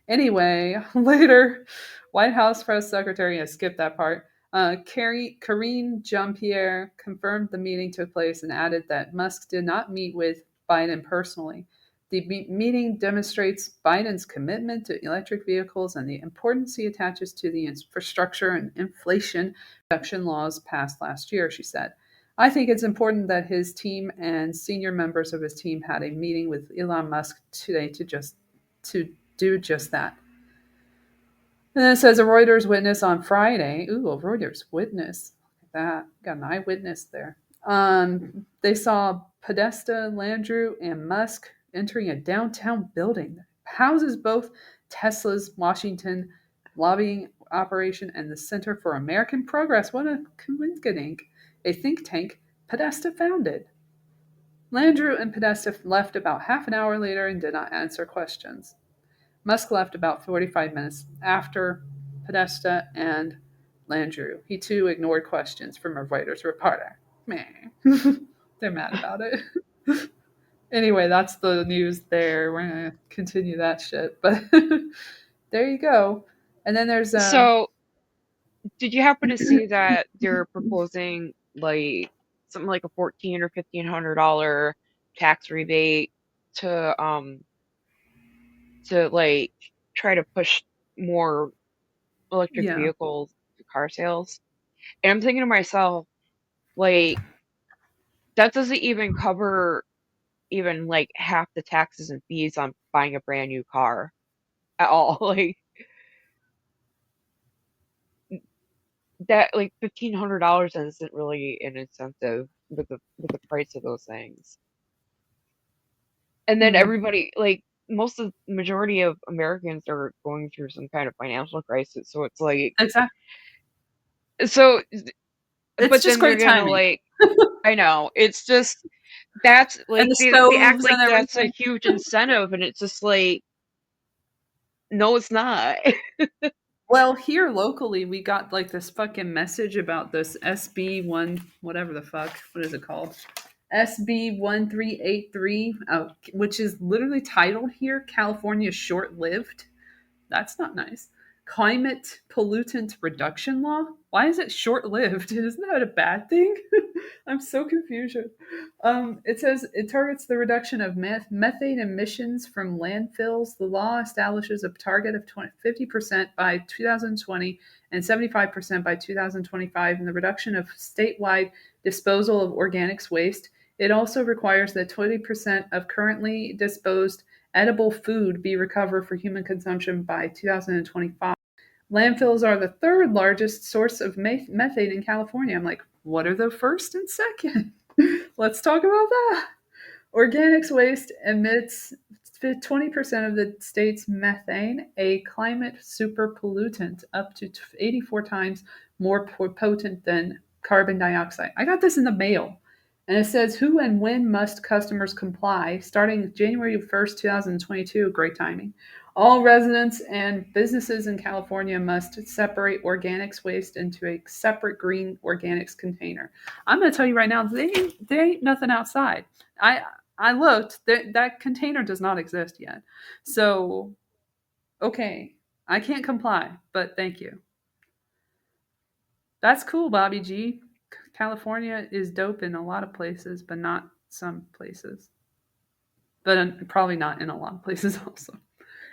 Anyway, later, White House press secretary, I skipped that part, Karine Jean-Pierre confirmed the meeting took place and added that Musk did not meet with Biden personally. The meeting demonstrates Biden's commitment to electric vehicles and the importance he attaches to the infrastructure and inflation reduction laws passed last year, she said. I think it's important that his team and senior members of his team had a meeting with Elon Musk today to do just that. And then it says a Reuters witness on Friday. Ooh, a Reuters witness. Look at that. Got an eyewitness there. They saw Podesta, Landrieu, and Musk entering a downtown building that houses both Tesla's Washington lobbying operation and the Center for American Progress. What a coincidence. A think tank Podesta founded. Landrieu and Podesta left about half an hour later and did not answer questions. Musk left about 45 minutes after Podesta and Landrieu. He too ignored questions from a Reuters reporter. Meh. They're mad about it. Anyway, that's the news there. We're going to continue that shit. But there you go. And then there's... So, did you happen to see that they're proposing like something like a $1,400 or $1,500 tax rebate to like try to push more electric vehicles to car sales? And I'm thinking to myself, like, that doesn't even cover even like half the taxes and fees on buying a brand new car at all. Like that, like $1,500 isn't really an incentive with the price of those things. And then everybody, like most of the majority of Americans are going through some kind of financial crisis, so it's like exactly. So, it's but just then great they're gonna timing. like, I know it's just that's like and the they act stoves like and that's a everything. huge incentive, and it's just like, no, it's not. Well, here locally, we got like this fucking message about this SB one, whatever the fuck, what is it called? SB 1383, which is literally titled here, California short lived. That's not nice. Climate pollutant reduction law. Why is it short lived? Isn't that a bad thing? I'm so confused. It says it targets the reduction of methane emissions from landfills. The law establishes a target of 50% by 2020 and 75% by 2025 in the reduction of statewide disposal of organics waste. It also requires that 20% of currently disposed edible food be recovered for human consumption by 2025. Landfills are the third largest source of methane in California. I'm like, what are the first and second? Let's talk about that. Organics waste emits 20% of the state's methane, a climate super pollutant, up to 84 times more potent than carbon dioxide. I got this in the mail. And it says, who and when must customers comply? Starting January 1st, 2022, great timing. All residents and businesses in California must separate organics waste into a separate green organics container. I'm going to tell you right now, there ain't nothing outside. I looked, that container does not exist yet. So, okay, I can't comply, but thank you. That's cool, Bobby G. California is dope in a lot of places, but not some places. But probably not in a lot of places also.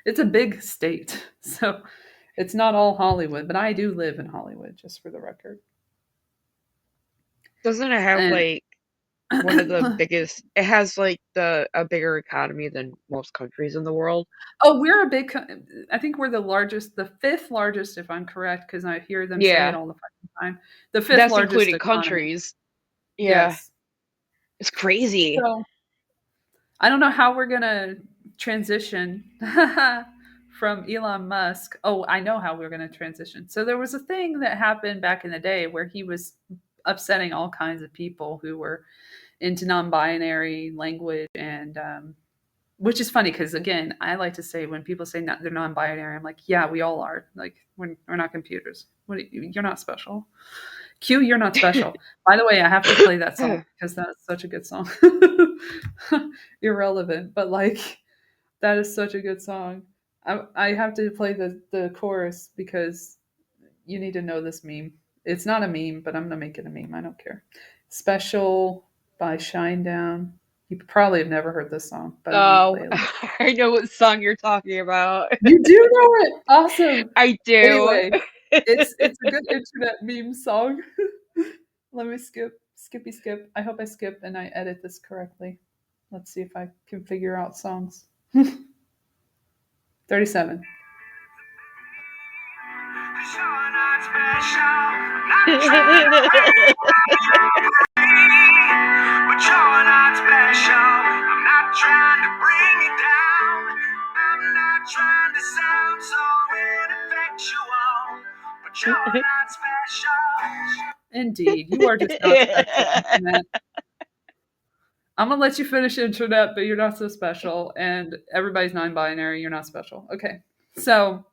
It's a big state, so it's not all Hollywood, but I do live in Hollywood, just for the record. Doesn't it have like one of the biggest? It has like a bigger economy than most countries in the world. Oh, we're a big. I think we're the largest, the fifth largest, if I'm correct, because I hear them say it all the fucking time. The fifth That's largest including economy. countries. Yeah, yes. It's crazy. So, I don't know how we're gonna transition from Elon Musk. Oh, I know how we're gonna transition. So there was a thing that happened back in the day where he was upsetting all kinds of people who were into non-binary language and which is funny because, again, I like to say when people say they're non-binary, I'm like, yeah, we all are. Like, we're not computers. You're not special. Q, you're not special. By the way, I have to play that song because that's such a good song. Irrelevant, but like, that is such a good song. I have to play the chorus because you need to know this meme. It's not a meme, but I'm going to make it a meme. I don't care. Special by Shinedown. You probably have never heard this song, but I'm going to Oh, play it. I know what song you're talking about. You do know it. Awesome. I do. Anyway, it's a good internet meme song. Let me skippy skip. I hope I skip and I edit this correctly. Let's see if I can figure out songs. 37. But you're not special. I'm not trying to bring you down. I'm not trying to sound so ineffectual. But you're not special. Indeed, you are just not special, Internet. I'm gonna let you finish Internet, but you're not so special, and everybody's non-binary. You're not special. Okay, so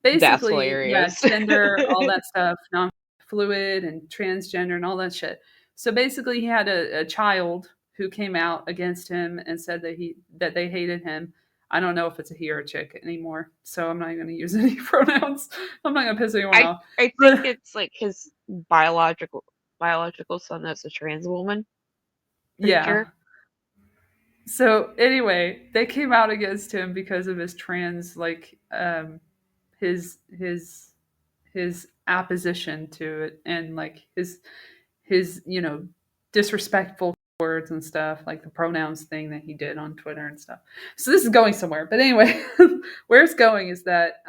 That's basically, yeah, hilarious. gender, all that stuff, non-fluid and transgender and all that shit. So basically, he had a child who came out against him and said that they hated him. I don't know if it's a he or a chick anymore, so I'm not going to use any pronouns. I'm not going to piss anyone off. I think it's like his biological son that's a trans woman. Yeah. Sure. So anyway, they came out against him because of his trans, like, his opposition to it, and like his disrespectful words and stuff, like the pronouns thing that he did on Twitter and stuff. So this is going somewhere, but anyway, where it's going is that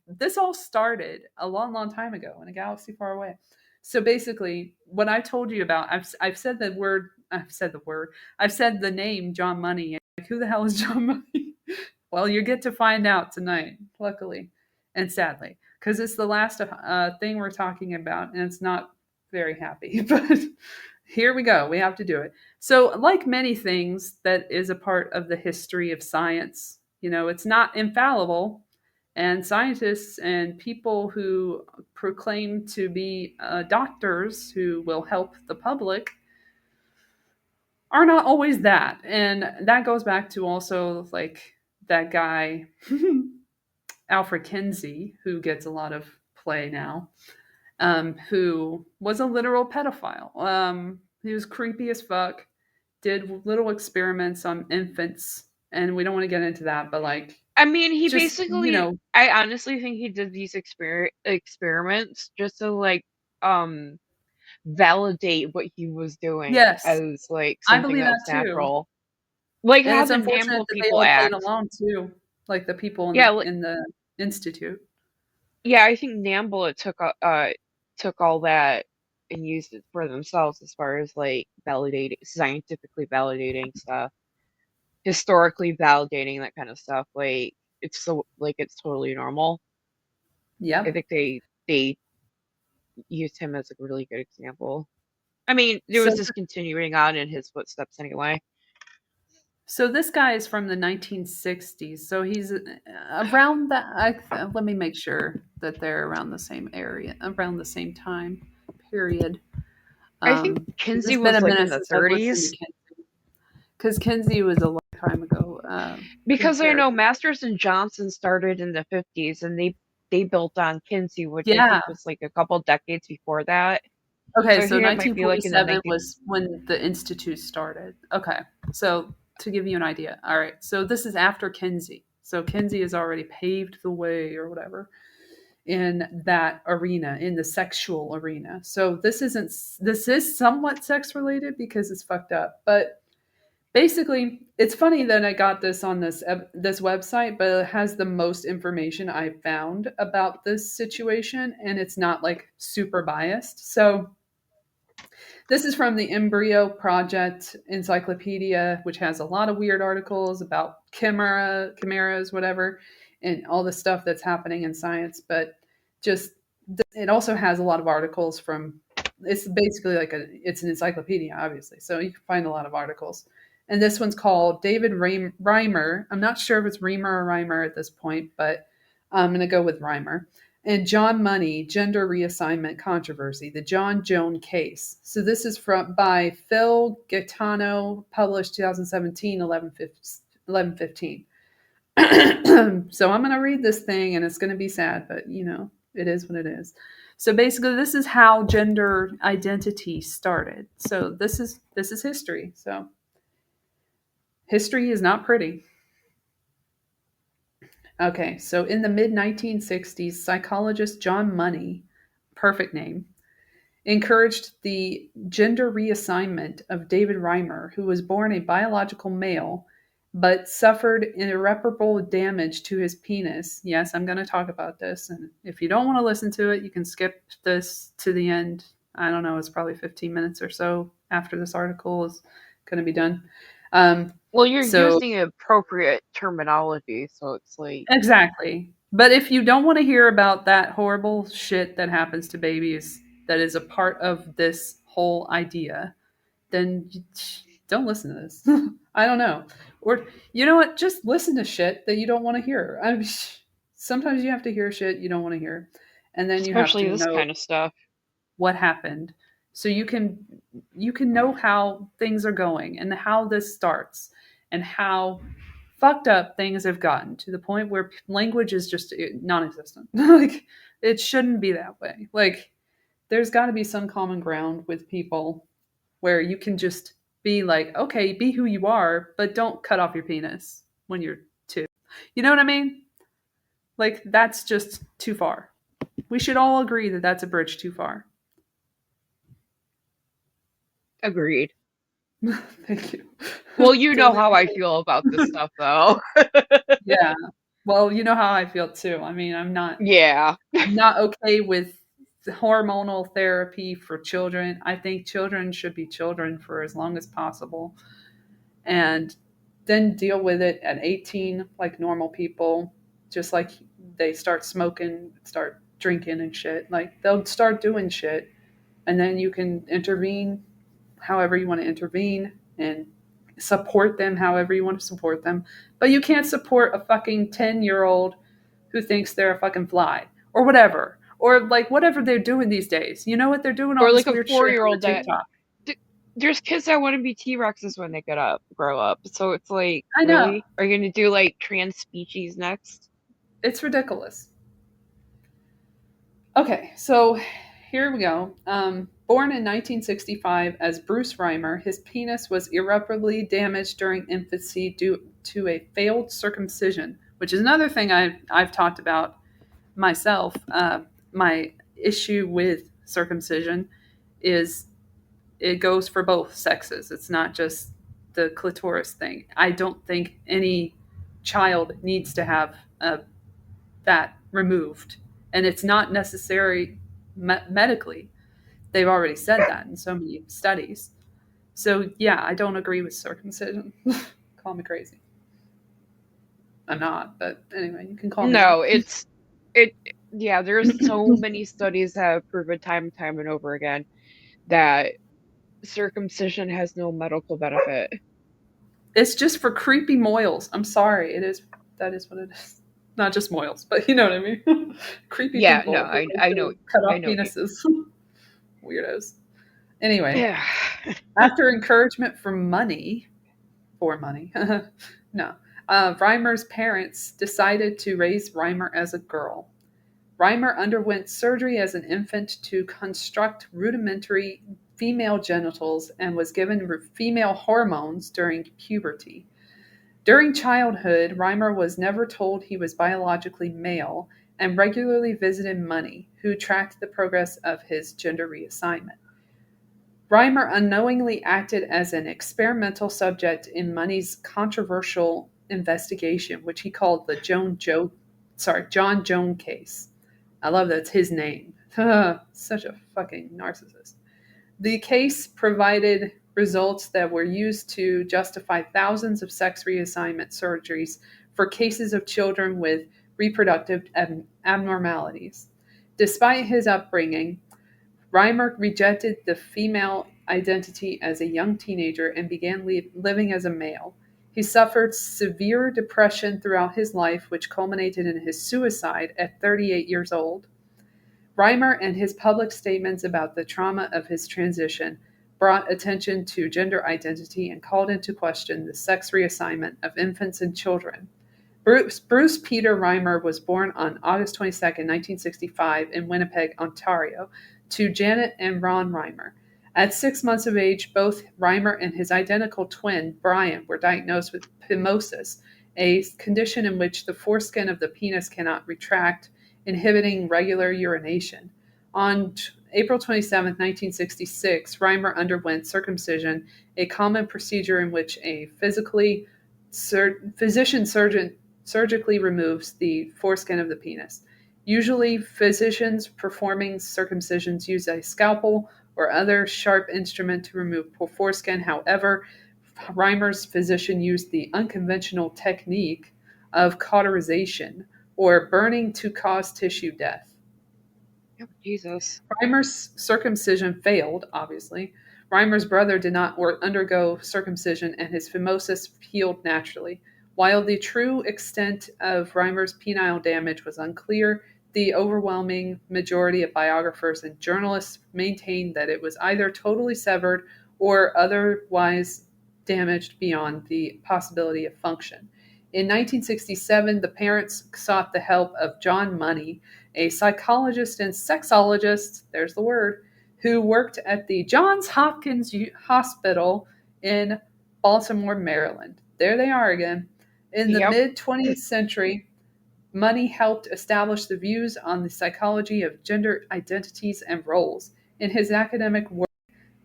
this all started a long, long time ago in a galaxy far away. So basically, what I told you about, I've said the word. I've said the name John Money. Like, who the hell is John Money? Well, you get to find out tonight, luckily and sadly, because it's the last thing we're talking about, and it's not very happy. But here we go. We have to do it. So, like many things that is a part of the history of science, it's not infallible. And scientists and people who proclaim to be doctors who will help the public are not always that. And that goes back to also like that guy, Alfred Kinsey, who gets a lot of play now, who was a literal pedophile. He was creepy as fuck, did little experiments on infants, and we don't want to get into that, but like, I mean, he just, basically, I honestly think he did these experiments just to like validate what he was doing yes, as like I something believe that was that too. natural. Like And how it's the unfortunate NAMBLA that they people all played act. along too, like the people Yeah, in the institute. yeah, I think NAMBLA took all that and used it for themselves as far as like scientifically validating stuff, historically validating that kind of stuff. Like it's totally normal. Yeah. I think they used him as a really good example. I mean, there So was just continuing on in his footsteps anyway. So this guy is from the 1960s. So he's around that. Let me make sure that they're around the same area, around the same time period. I think Kinsey It's been was a like minute in the since I've listened to 30s. Kinsey, because Kinsey was a long time ago. Because I know Masters and Johnson started in the 50s, and they built on Kinsey, which I Yeah. think was like a couple decades before that. Okay, I so think it might be like in the 1947 was when the institute started. Okay, so to give you an idea, all right, so this is after Kinsey. So Kinsey has already paved the way or whatever in that arena, in the sexual arena. So this is somewhat sex related because it's fucked up, but basically, it's funny that I got this on this website, but it has the most information I found about this situation, and it's not like super biased. So this is from the Embryo Project Encyclopedia, which has a lot of weird articles about chimeras, whatever, and all the stuff that's happening in science. But just it also has a lot of articles from. It's basically like it's an encyclopedia, obviously, so you can find a lot of articles. And this one's called David Reimer. I'm not sure if it's Reimer or Reimer at this point, but I'm going to go with Reimer. And John Money, Gender Reassignment Controversy, the John Joan Case. So this is by Phil Gaetano, published 2017, 11/15. So I'm going to read this thing, and it's going to be sad, but it is what it is. So basically, this is how gender identity started. So this is history. So history is not pretty. Okay, so in the mid-1960s, psychologist John Money, perfect name, encouraged the gender reassignment of David Reimer, who was born a biological male but suffered irreparable damage to his penis. Yes, I'm going to talk about this, and if you don't want to listen to it, you can skip this to the end. I don't know, it's probably 15 minutes or so after this article is going to be done. Well, you're using appropriate terminology, so it's like... Exactly. But if you don't want to hear about that horrible shit that happens to babies that is a part of this whole idea, then don't listen to this. I don't know. Or, you know what? Just listen to shit that you don't want to hear. I mean, sometimes you have to hear shit you don't want to hear. And then you Especially have to this know kind of stuff. What happened. So you can know how things are going and how this starts and how fucked up things have gotten to the point where language is just non-existent. Like, it shouldn't be that way. Like, there's got to be some common ground with people where you can just be like, okay, be who you are, but don't cut off your penis when you're 2. You know what I mean? Like, that's just too far. We should all agree that that's a bridge too far. Agreed. Thank you. Well, you know how I feel about this stuff, though. Yeah. Well, you know how I feel too. I mean, I'm not okay with hormonal therapy for children. I think children should be children for as long as possible, and then deal with it at 18 like normal people. Just like they start smoking, start drinking and shit. Like, they'll start doing shit, and then you can intervene however you want to intervene and support them however you want to support them. But you can't support a fucking 10-year-old who thinks they're a fucking fly or whatever. Or like whatever they're doing these days. You know what they're doing? All or this like a weird 4-year-old shit on TikTok. There's kids that want to be T-Rexes when they grow up. So it's like, I know. Really? Are you going to do like trans species next? It's ridiculous. Okay, so here we go. Born in 1965 as Bruce Reimer, his penis was irreparably damaged during infancy due to a failed circumcision, which is another thing I've talked about myself. My issue with circumcision is it goes for both sexes. It's not just the clitoris thing. I don't think any child needs to have that removed, and it's not necessary medically. They've already said that in so many studies. So yeah, I don't agree with circumcision. Call me crazy. I'm not, but anyway, you can call me. No, yeah, there's so many studies that have proven time and time and over again that circumcision has no medical benefit. It's just for creepy moils. I'm sorry. That is what it is. Not just moils, but you know what I mean. Creepy people. Yeah, no, I know. Cut off penises. Weirdos. Anyway, yeah. After encouragement for money, no, Reimer's parents decided to raise Reimer as a girl. Reimer underwent surgery as an infant to construct rudimentary female genitals and was given female hormones during puberty. During childhood, Reimer was never told he was biologically male and regularly visited Money, who tracked the progress of his gender reassignment. Reimer unknowingly acted as an experimental subject in Money's controversial investigation, which he called the John Joan case. I love that's his name. Such a fucking narcissist. The case provided results that were used to justify thousands of sex reassignment surgeries for cases of children with reproductive abnormalities. Despite his upbringing, Reimer rejected the female identity as a young teenager and began living as a male. He suffered severe depression throughout his life, which culminated in his suicide at 38 years old. Reimer and his public statements about the trauma of his transition brought attention to gender identity and called into question the sex reassignment of infants and children. Bruce Peter Reimer was born on August 22, 1965, in Winnipeg, Ontario, to Janet and Ron Reimer. At 6 months of age, both Reimer and his identical twin, Brian, were diagnosed with phimosis, a condition in which the foreskin of the penis cannot retract, inhibiting regular urination. On April 27, 1966, Reimer underwent circumcision, a common procedure in which a physician surgeon surgically removes the foreskin of the penis. Usually, physicians performing circumcisions use a scalpel or other sharp instrument to remove foreskin. However, Reimer's physician used the unconventional technique of cauterization, or burning to cause tissue death. Oh, Jesus. Reimer's circumcision failed, obviously. Reimer's brother did not undergo circumcision, and his phimosis healed naturally. While the true extent of Reimer's penile damage was unclear, the overwhelming majority of biographers and journalists maintained that it was either totally severed or otherwise damaged beyond the possibility of function. In 1967, the parents sought the help of John Money, a psychologist and sexologist, there's the word, who worked at the Johns Hopkins Hospital in Baltimore, Maryland. There they are again. In the mid-20th century, Money helped establish the views on the psychology of gender identities and roles. In his academic work,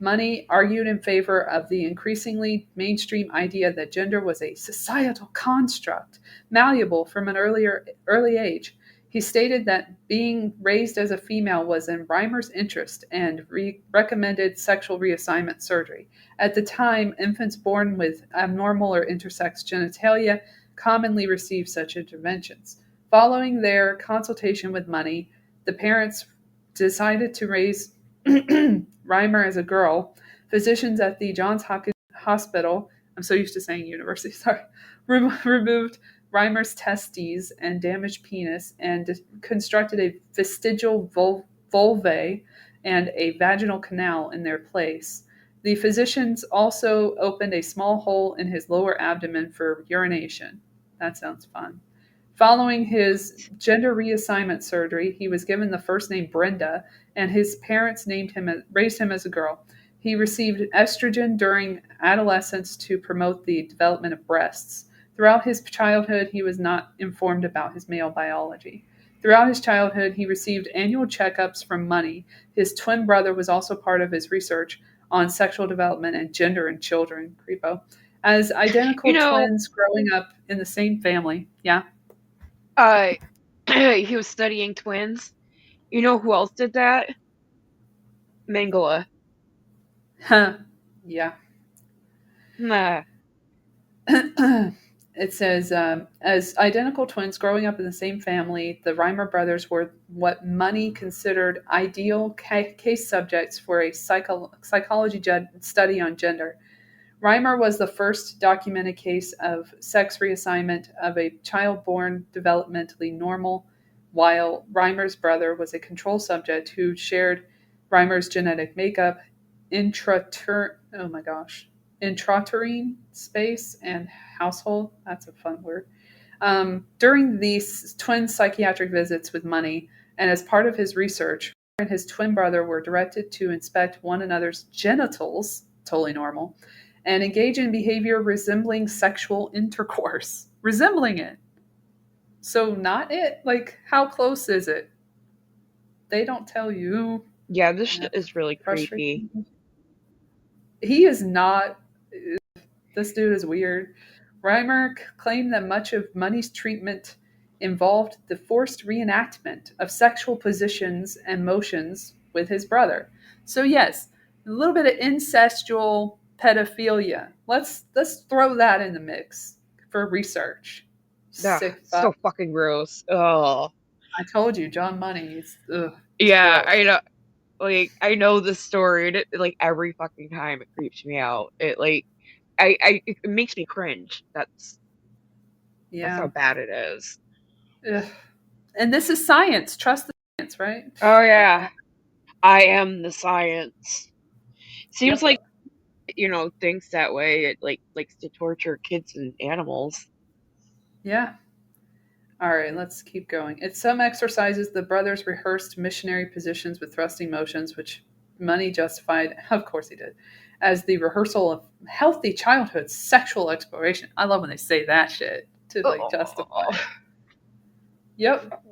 Money argued in favor of the increasingly mainstream idea that gender was a societal construct, malleable from an early age. He stated that being raised as a female was in Reimer's interest and recommended sexual reassignment surgery. At the time, infants born with abnormal or intersex genitalia commonly received such interventions. Following their consultation with Money, the parents decided to raise Reimer as a girl. Physicians at the Johns Hopkins Hospital, I'm so used to saying university, sorry, removed Reimer's testes and damaged penis and constructed a vestigial vulvae and a vaginal canal in their place. The physicians also opened a small hole in his lower abdomen for urination. That sounds fun. Following his gender reassignment surgery, he was given the first name Brenda, and his parents raised him as a girl. He received estrogen during adolescence to promote the development of breasts. Throughout his childhood, he was not informed about his male biology. Throughout his childhood, he received annual checkups from Money. His twin brother was also part of his research on sexual development and gender in children. Creepo. As identical twins growing up in the same family. Yeah. He was studying twins. You know who else did that? Mengele. Huh. Yeah. Nah. It says, as identical twins growing up in the same family, the Reimer brothers were what Money considered ideal case subjects for a psychology study on gender. Reimer was the first documented case of sex reassignment of a child born developmentally normal, while Reimer's brother was a control subject who shared Reimer's genetic makeup, intrauterine space, and household. That's a fun word. During these twin psychiatric visits with Money, and as part of his research, and his twin brother were directed to inspect one another's genitals, totally normal, and engage in behavior resembling sexual intercourse. Resembling it. So not it. Like, how close is it? They don't tell you. Yeah, this shit is really creepy. He is not... This dude is weird. Reimer claimed that much of Money's treatment involved the forced reenactment of sexual positions and motions with his brother. So yes, a little bit of incestual pedophilia. Let's throw that in the mix for research. Sick so fucking gross. Oh, I told you, John Money. Yeah, I know. Like, I know this story, and like every fucking time it creeps me out. It like, it makes me cringe. That's how bad it is. Ugh. And this is science. Trust the science, right? Oh yeah, I am the science. Seems Yep. like thinks that way. It likes to torture kids and animals. Yeah. All right, let's keep going. At some exercises, the brothers rehearsed missionary positions with thrusting motions, which Money justified, of course he did, as the rehearsal of healthy childhood sexual exploration. I love when they say that shit to like justify it. Yep.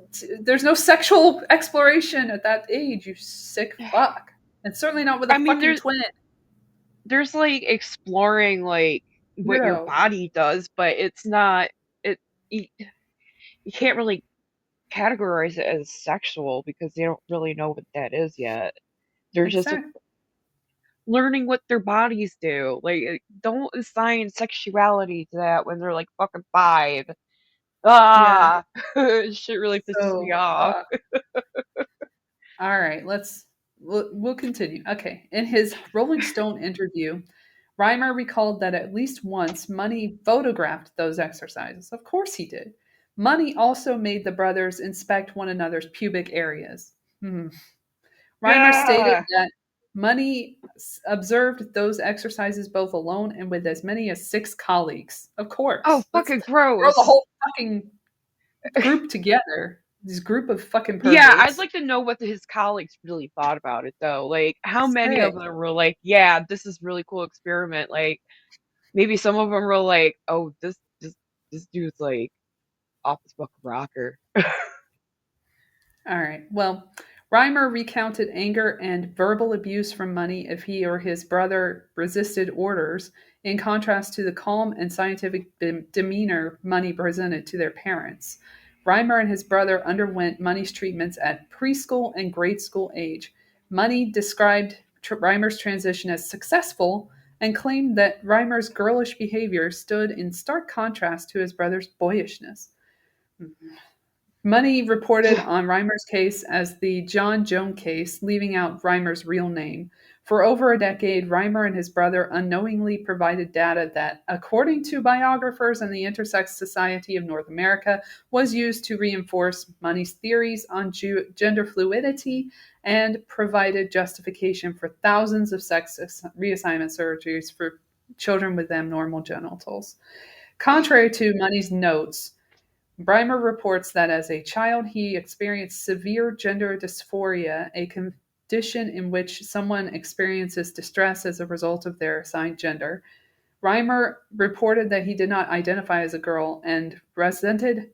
There's no sexual exploration at that age, you sick fuck. And certainly not with a fucking twin. There's like exploring like what your body does, but it's not you can't really categorize it as sexual because they don't really know what that is yet. They're just learning what their bodies do. Like, don't assign sexuality to that when they're like fucking 5. Ah, shit really pisses me off. All right, we'll continue. Okay, in his Rolling Stone interview, Reimer recalled that at least once Money photographed those exercises. Of course he did. Money also made the brothers inspect one another's pubic areas. Reimer stated that Money observed those exercises both alone and with as many as 6 colleagues. Of course. Oh, fucking gross. Throw the whole fucking group together. This group of fucking perverts. Yeah, I'd like to know what his colleagues really thought about it, though. Like, how many of them were like, yeah, this is really cool experiment. Like, maybe some of them were like, oh, this dude's like off his fucking rocker. All right. Well, Reimer recounted anger and verbal abuse from Money if he or his brother resisted orders, in contrast to the calm and scientific demeanor Money presented to their parents. Reimer and his brother underwent Money's treatments at preschool and grade school age. Money described Reimer's transition as successful and claimed that Reimer's girlish behavior stood in stark contrast to his brother's boyishness. Money reported on Reimer's case as the John Joan case, leaving out Reimer's real name. For over a decade, Reimer and his brother unknowingly provided data that, according to biographers and the Intersex Society of North America, was used to reinforce Money's theories on gender fluidity and provided justification for thousands of sex reassignment surgeries for children with abnormal genitals. Contrary to Money's notes, Reimer reports that as a child he experienced severe gender dysphoria, a condition in which someone experiences distress as a result of their assigned gender. Reimer reported that he did not identify as a girl and resented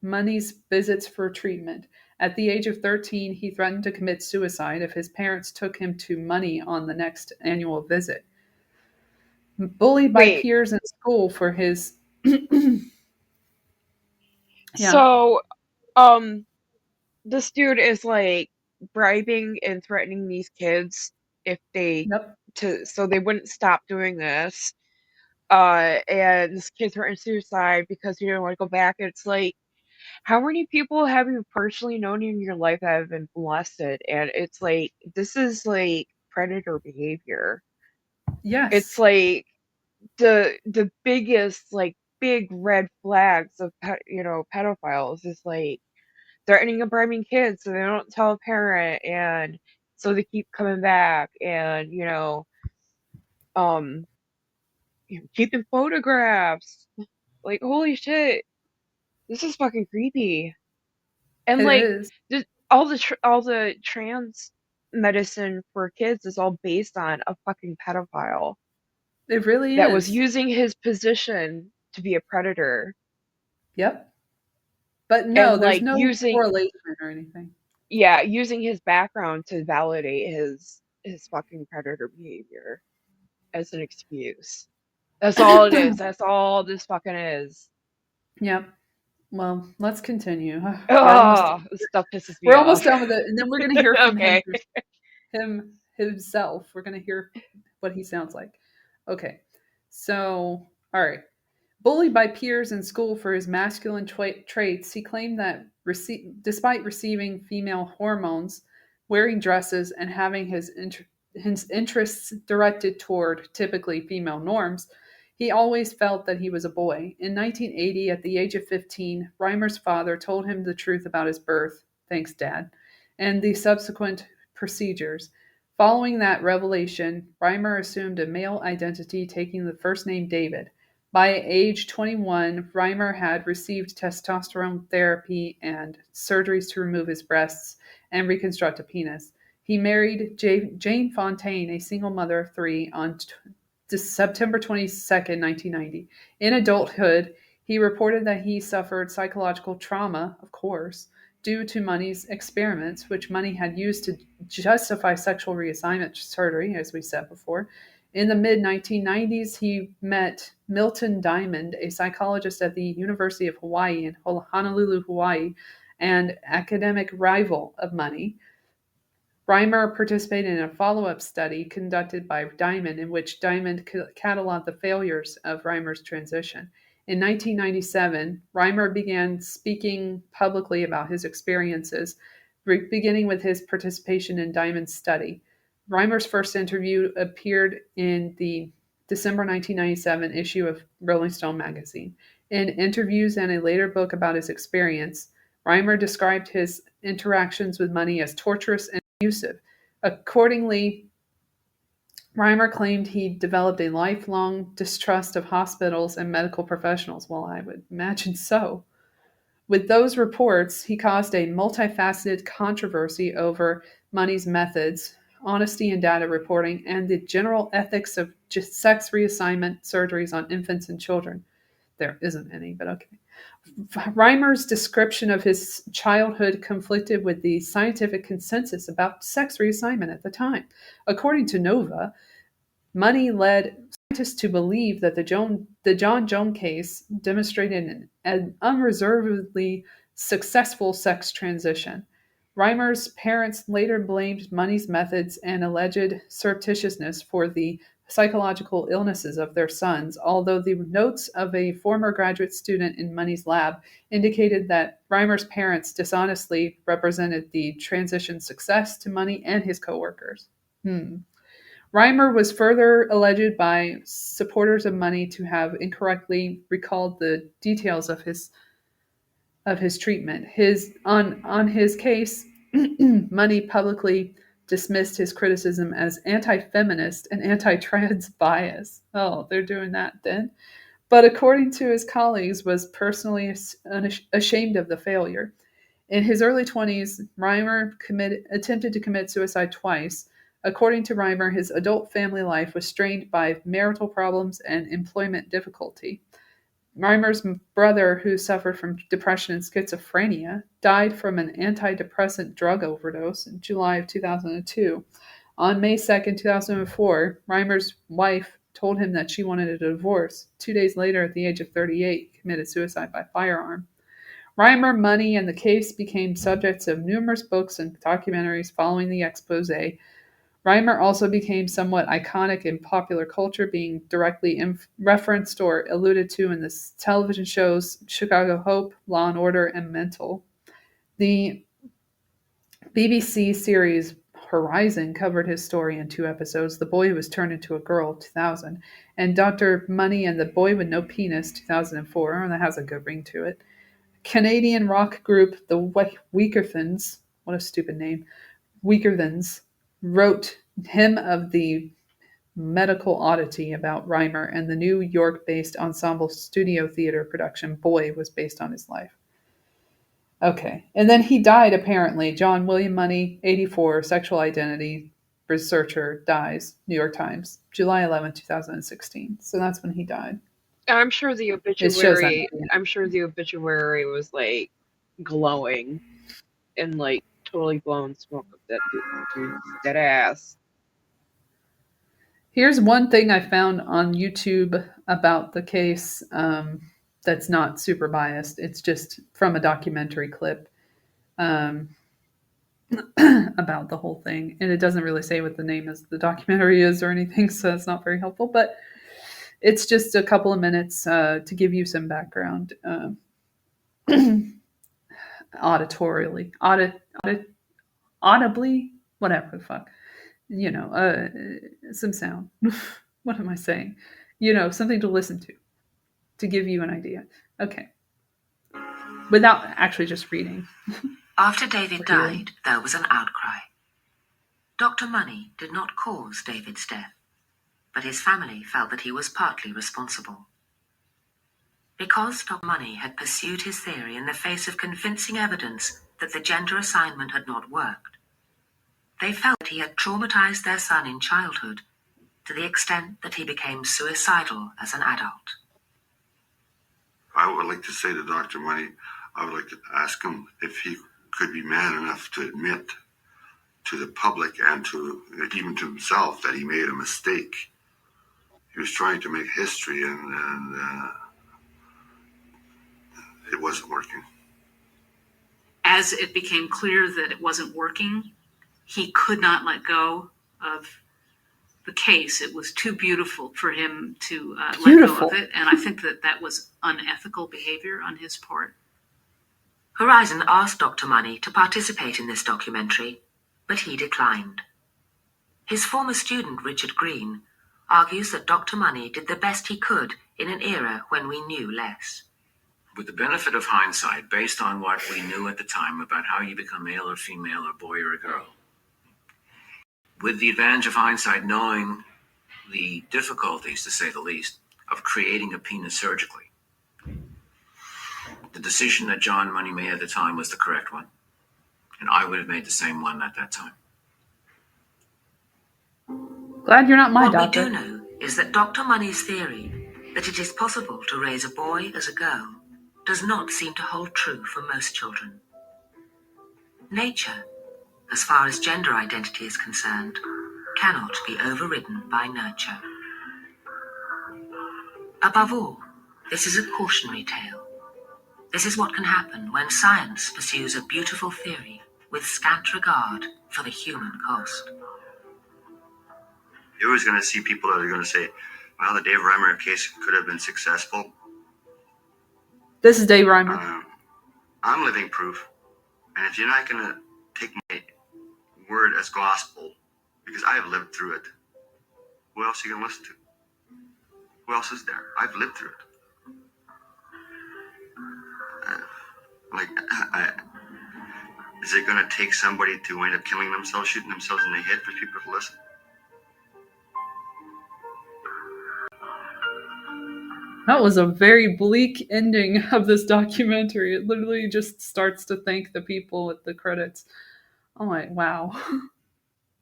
Money's visits for treatment. At the age of 13, he threatened to commit suicide if his parents took him to Money on the next annual visit. Bullied by peers in school for his So, this dude is like bribing and threatening these kids if they so they wouldn't stop doing this. And these kids threatened suicide because you don't want to go back. It's like, how many people have you personally known in your life that have been molested? And it's like, this is like predator behavior. Yes. It's like the biggest like big red flags of pedophiles is like threatening and bribing kids so they don't tell a parent, and so they keep coming back, and keeping photographs. Like, holy shit, this is fucking creepy. And like, all the trans medicine for kids is all based on a fucking pedophile. It really is. That was using his position to be a predator. Yep. But no, and, there's no correlation or anything. Yeah, using his background to validate his fucking predator behavior as an excuse. That's all it is. That's all this fucking is. Yep. Well, let's continue. This stuff pisses me off. We're almost done with it, and then we're going to hear from him himself. We're going to hear what he sounds like. Okay. So, all right. Bullied by peers in school for his masculine traits, he claimed that despite receiving female hormones, wearing dresses and having his interests directed toward typically female norms, he always felt that he was a boy. In 1980, at the age of 15, Reimer's father told him the truth about his birth, thanks Dad, and the subsequent procedures. Following that revelation, Reimer assumed a male identity, taking the first name David. By age 21, Reimer had received testosterone therapy and surgeries to remove his breasts and reconstruct a penis. He married Jane Fontaine, a single mother of 3, on September 22nd, 1990. In adulthood, he reported that he suffered psychological trauma, of course, due to Money's experiments, which Money had used to justify sexual reassignment surgery, as we said before. In the mid-1990s, he met Milton Diamond, a psychologist at the University of Hawaii in Honolulu, Hawaii, and academic rival of Money. Reimer participated in a follow-up study conducted by Diamond, in which Diamond cataloged the failures of Reimer's transition. In 1997, Reimer began speaking publicly about his experiences, beginning with his participation in Diamond's study. Reimer's first interview appeared in the December 1997 issue of Rolling Stone magazine. In interviews and a later book about his experience, Reimer described his interactions with Money as torturous and abusive. Accordingly, Reimer claimed he developed a lifelong distrust of hospitals and medical professionals. Well, I would imagine so. With those reports, he caused a multifaceted controversy over Money's methods, honesty in data reporting, and the general ethics of sex reassignment surgeries on infants and children. There isn't any, but okay. Reimer's description of his childhood conflicted with the scientific consensus about sex reassignment at the time. According to Nova, Money led scientists to believe that the John Jones case demonstrated an unreservedly successful sex transition. Reimer's parents later blamed Money's methods and alleged surreptitiousness for the psychological illnesses of their sons, although the notes of a former graduate student in Money's lab indicated that Reimer's parents dishonestly represented the transition success to Money and his coworkers. Reimer was further alleged by supporters of Money to have incorrectly recalled the details of his treatment. On his case, Money publicly dismissed his criticism as anti-feminist and anti-trans bias. Oh, they're doing that then. But according to his colleagues, was personally ashamed of the failure. In his early 20s, Reimer attempted to commit suicide twice. According to Reimer, his adult family life was strained by marital problems and employment difficulty. Reimer's brother, who suffered from depression and schizophrenia, died from an antidepressant drug overdose in July of 2002. On May 2nd, 2004, Reimer's wife told him that she wanted a divorce. 2 days later, at the age of 38, he committed suicide by firearm. Reimer, Money, and the case became subjects of numerous books and documentaries following the expose. Reimer also became somewhat iconic in popular culture, being directly referenced or alluded to in the television shows Chicago Hope, Law and Order, and Mental. The BBC series Horizon covered his story in 2 episodes, The Boy Who Was Turned Into a Girl, 2000, and Dr. Money and the Boy with No Penis, 2004. Oh, that has a good ring to it. Canadian rock group The Weakerthans, what a stupid name, Weakerthans, wrote Hymn of the Medical Oddity about Reimer, and the New York-based ensemble studio theater production Boy was based on his life. Okay, and then he died apparently. John William Money, 84, sexual identity researcher, dies. New York Times, July 11, 2016. So that's when he died. I'm sure the obituary. I'm sure the obituary was like glowing and like totally blowing smoke up that dude's dead ass. Here's one thing I found on YouTube about the case that's not super biased. It's just from a documentary clip about the whole thing. And it doesn't really say what the name of the documentary is or anything, so it's not very helpful. But it's just a couple of minutes to give you some background audibly. whatever the fuck, some sound. What am I saying? Something to listen to give you an idea. Okay. Without actually just reading. After David died, there was an outcry. Dr. Money did not cause David's death, but his family felt that he was partly responsible. Because Dr. Money had pursued his theory in the face of convincing evidence that the gender assignment had not worked, they felt that he had traumatized their son in childhood to the extent that he became suicidal as an adult. I would like to say to Dr. Money, I would like to ask him if he could be man enough to admit to the public and to even to himself that he made a mistake. He was trying to make history and it wasn't working. As it became clear that it wasn't working, he could not let go of the case. It was too beautiful for him to let go of it, and I think that was unethical behavior on his part. Horizon asked Dr. Money to participate in this documentary, but he declined. His former student, Richard Green, argues that Dr. Money did the best he could in an era when we knew less. With the benefit of hindsight, based on what we knew at the time about how you become male or female or boy or a girl, with the advantage of hindsight, knowing the difficulties, to say the least, of creating a penis surgically, the decision that John Money made at the time was the correct one. And I would have made the same one at that time. Glad you're not my doctor. What we do know is that Dr. Money's theory that it is possible to raise a boy as a girl does not seem to hold true for most children. Nature, as far as gender identity is concerned, cannot be overridden by nurture. Above all, this is a cautionary tale. This is what can happen when science pursues a beautiful theory with scant regard for the human cost. You're always going to see people that are going to say, well, the Dave Reimer case could have been successful. This is Dave Reimer. I'm living proof. And if you're not going to take my word as gospel, because I have lived through it, who else are you going to listen to? Who else is there? I've lived through it. Is it going to take somebody to wind up killing themselves, shooting themselves in the head for people to listen? That was a very bleak ending of this documentary. It literally just starts to thank the people at the credits. I'm like, wow.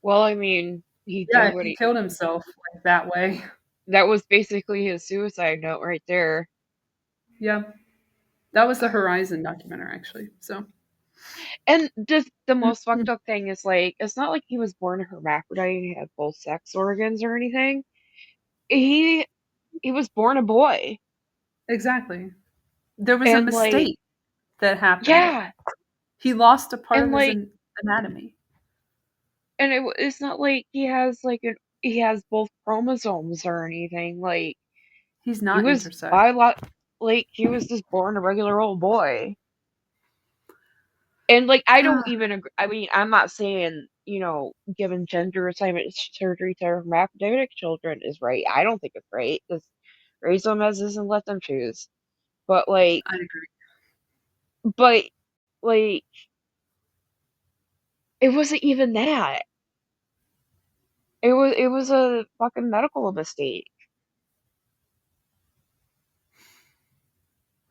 Well, I mean, he killed himself like that way. That was basically his suicide note right there. Yeah. That was the Horizon documentary, actually. So, and just the most fucked up thing is, like, it's not like he was born a hermaphrodite and he had both sex organs or anything. He was born a boy. Exactly. There was a mistake that happened. Yeah. He lost a part of his anatomy. And it's not like he has he has both chromosomes or anything. Like, he's not he was intersex. He was just born a regular old boy. And, like, I don't even agree. I mean, I'm not saying, giving gender assignment surgery to hermaphroditic children is right. I don't think it's right. Just raise them as is and let them choose. But, like, I agree. But, like, it wasn't even that. It was a fucking medical mistake.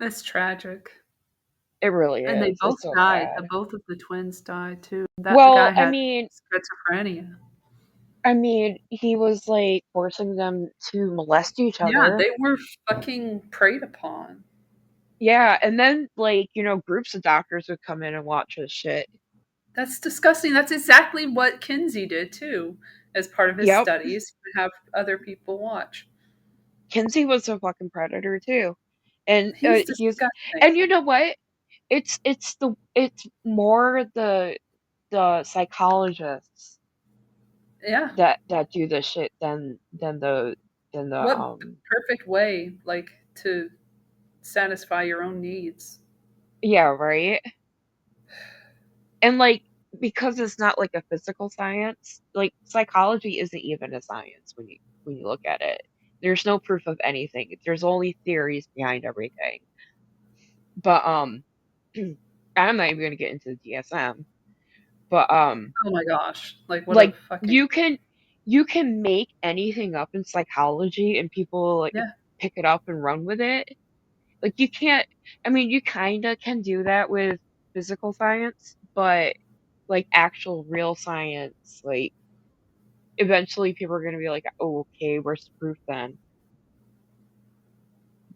That's tragic. It really is. And they both died. Both of the twins died too. That guy had schizophrenia. I mean, he was, like, forcing them to molest each other. Yeah, they were fucking preyed upon. Yeah, and then, like, groups of doctors would come in and watch his shit. That's disgusting. That's exactly what Kinsey did too. As part of his studies, to have other people watch. Kinsey was a fucking predator too, and he's disgusting. And you know what? It's more the psychologists. Yeah. That do this shit than the what perfect way, like, to satisfy your own needs. Yeah, right. And, like, because it's not like a physical science, like psychology isn't even a science when you look at it. There's no proof of anything. There's only theories behind everything. But I'm not even gonna get into the DSM. But Oh my gosh. Like what a like fucking you can make anything up in psychology and people like yeah. pick it up and run with it. Like you can't, I mean, you kinda can do that with physical science, but like actual real science, like eventually people are gonna be like, oh, okay, where's the proof then?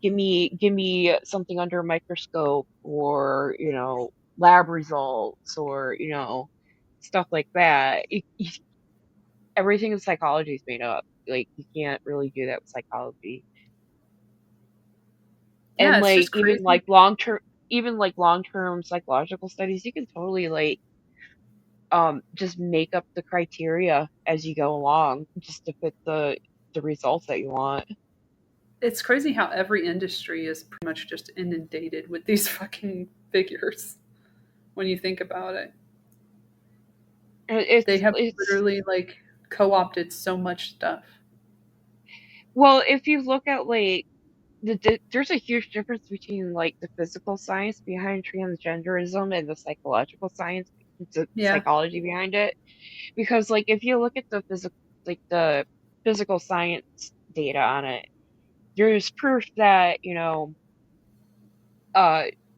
Give me something under a microscope, or lab results, or stuff like that. Everything in psychology is made up. Like you can't really do that with psychology. Yeah, And it's like just crazy. even like long-term psychological studies, you can totally like just make up the criteria as you go along just to fit the results that you want. It's crazy how every industry is pretty much just inundated with these fucking figures when you think about it. They have It's literally like co-opted so much stuff. well, if you look at like there's a huge difference between like the physical science behind transgenderism and the psychological science, the Yeah. psychology behind it. Because like if you look at the physical science data on it, there's proof that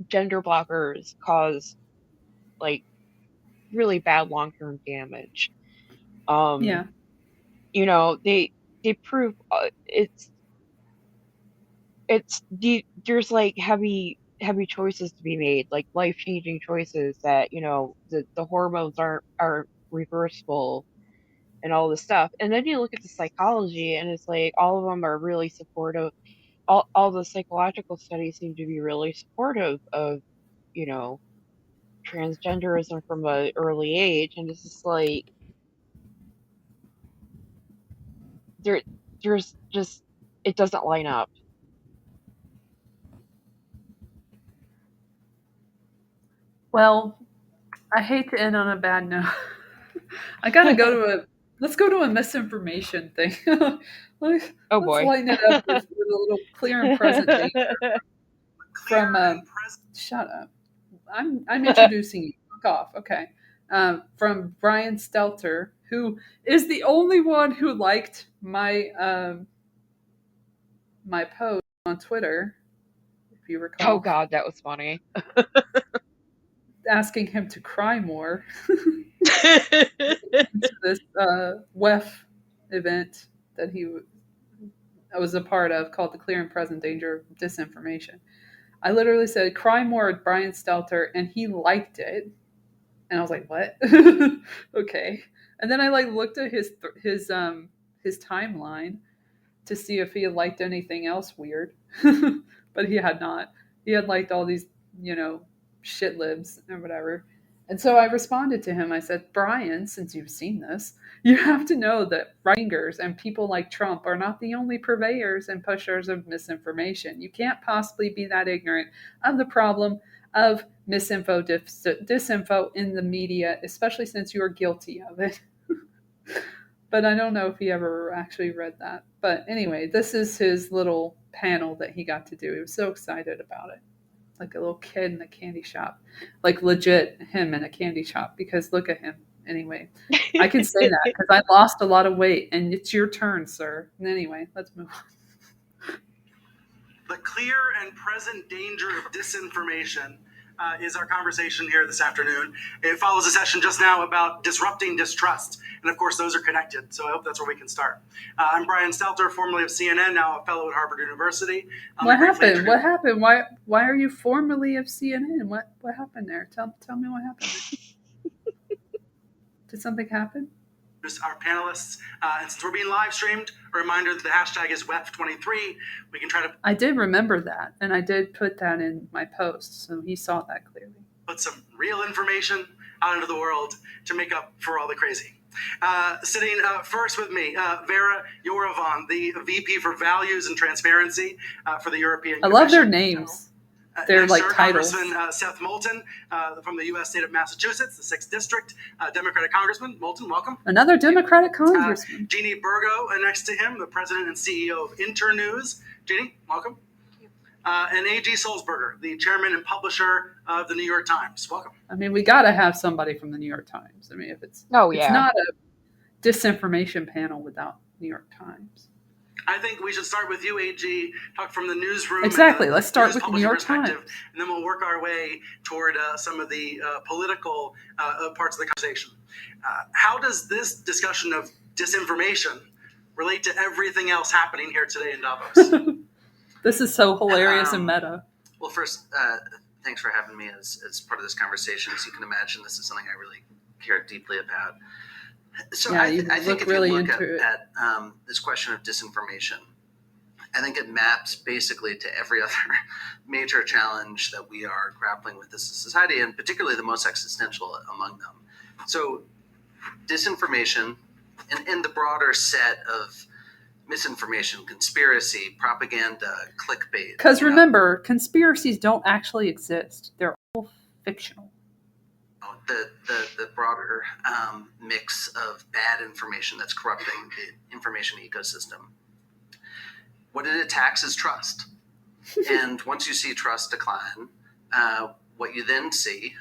gender blockers cause like really bad long-term damage. Yeah. They prove there's like heavy choices to be made, like life-changing choices that the hormones aren't reversible and all this stuff. And then you look at the psychology and it's like all of them are really supportive. All the psychological studies seem to be really supportive of transgenderism from an early age, and it's just like there's just it doesn't line up. Well, I hate to end on a bad note. Let's go to a misinformation thing. let's Oh boy. lighten it up with a little clear and present danger from shut up. I'm introducing you. Fuck off. Okay. From Brian Stelter, who is the only one who liked my my post on Twitter, if you recall. Oh god, that was funny. Asking him to cry more into this WEF event that I was a part of, called The Clear and Present Danger of Disinformation. I literally said, cry more with Brian Stelter, and he liked it. And I was like, what? Okay. And then I like looked at his timeline to see if he had liked anything else weird. But he had not. He had liked all these, shit libs or whatever. And so I responded to him. I said, Brian, since you've seen this, you have to know that right-wingers and people like Trump are not the only purveyors and pushers of misinformation. You can't possibly be that ignorant of the problem of misinfo, disinfo in the media, especially since you are guilty of it. But I don't know if he ever actually read that. But anyway, this is his little panel that he got to do. He was so excited about it. Like a little kid in a candy shop. Like legit him in a candy shop, because look at him. Anyway, I can say that because I lost a lot of weight, and it's your turn, sir. And anyway, let's move on. The clear and present danger of disinformation is our conversation here this afternoon. It follows a session just now about disrupting distrust. And of course, those are connected. So I hope that's where we can start. I'm Brian Stelter, formerly of CNN, now a fellow at Harvard University. What happened? What happened? Why are you formerly of CNN? What happened there? Tell me what happened there. Did something happen? Our panelists, and since we're being live streamed, a reminder that the hashtag is WEF23. We can try to. I did remember that, and I did put that in my post, so he saw that clearly. Put some real information out into the world to make up for all the crazy. Sitting first with me, Vera Jourová, the VP for Values and Transparency for the European Commission. I love their names. They're Next, like our titles. Congressman Seth Moulton from the U.S. state of Massachusetts, the 6th District, Democratic Congressman. Moulton, welcome. Another Democratic congressman. Jeannie Burgo next to him, the president and CEO of Internews. Jeannie, welcome. And A.G. Sulzberger, the chairman and publisher of the New York Times. Welcome. I mean, we got to have somebody from the New York Times. I mean, if it's it's not a disinformation panel without New York Times. I think we should start with you, AG. Talk from the newsroom. Exactly. Let's start with the New York Times. And then we'll work our way toward some of the political parts of the conversation. How does this discussion of disinformation relate to everything else happening here today in Davos? This is so hilarious and meta. Well, first, thanks for having me as part of this conversation. As you can imagine, this is something I really care deeply about. So Yeah, I think if really you look into it. at this question of disinformation, I think it maps basically to every other major challenge that we are grappling with as a society, and particularly the most existential among them. So disinformation and the broader set of misinformation, conspiracy, propaganda, clickbait. Because remember, conspiracies don't actually exist. They're all fictional. The broader mix of bad information that's corrupting the information ecosystem. What it attacks is trust. And once you see trust decline, what you then see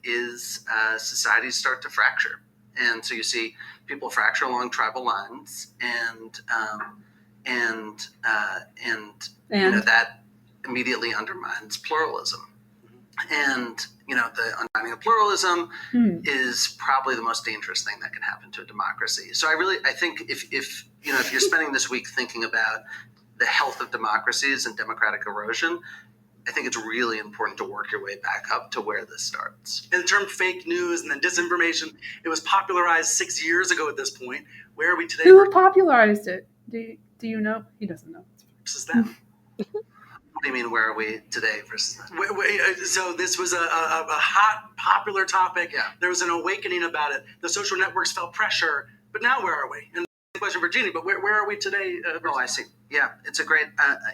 is societies start to fracture. And so you see people fracture along tribal lines, and you know, that immediately undermines pluralism. And you know, the undermining of pluralism is probably the most dangerous thing that can happen to a democracy. So I think if you know, if you're spending this week thinking about the health of democracies and democratic erosion, I think it's really important to work your way back up to where this starts. And the term fake news and then disinformation, it was popularized 6 years ago at this point. Where are we today? Who popularized it? Do you know? He doesn't know. Versus them. What do you mean, where are we today versus then? So this was a hot, popular topic. Yeah. There was an awakening about it. The social networks felt pressure. But now where are we? And the question for Jeannie, but where are we today? Oh, I see. Yeah, it's a great,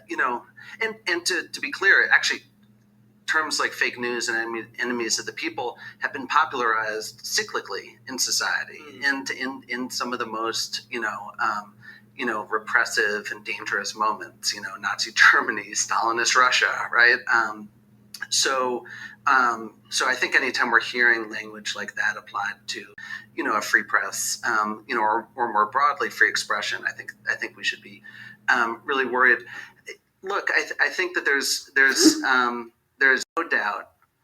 you know, and to be clear, actually, terms like fake news and enemies of the people have been popularized cyclically in society and in some of the most, you know, repressive and dangerous moments, you know, Nazi Germany, Stalinist Russia, right? So I think anytime we're hearing language like that applied to, you know, a free press, you know, or more broadly free expression, I think we should be really worried. Look, I think that there's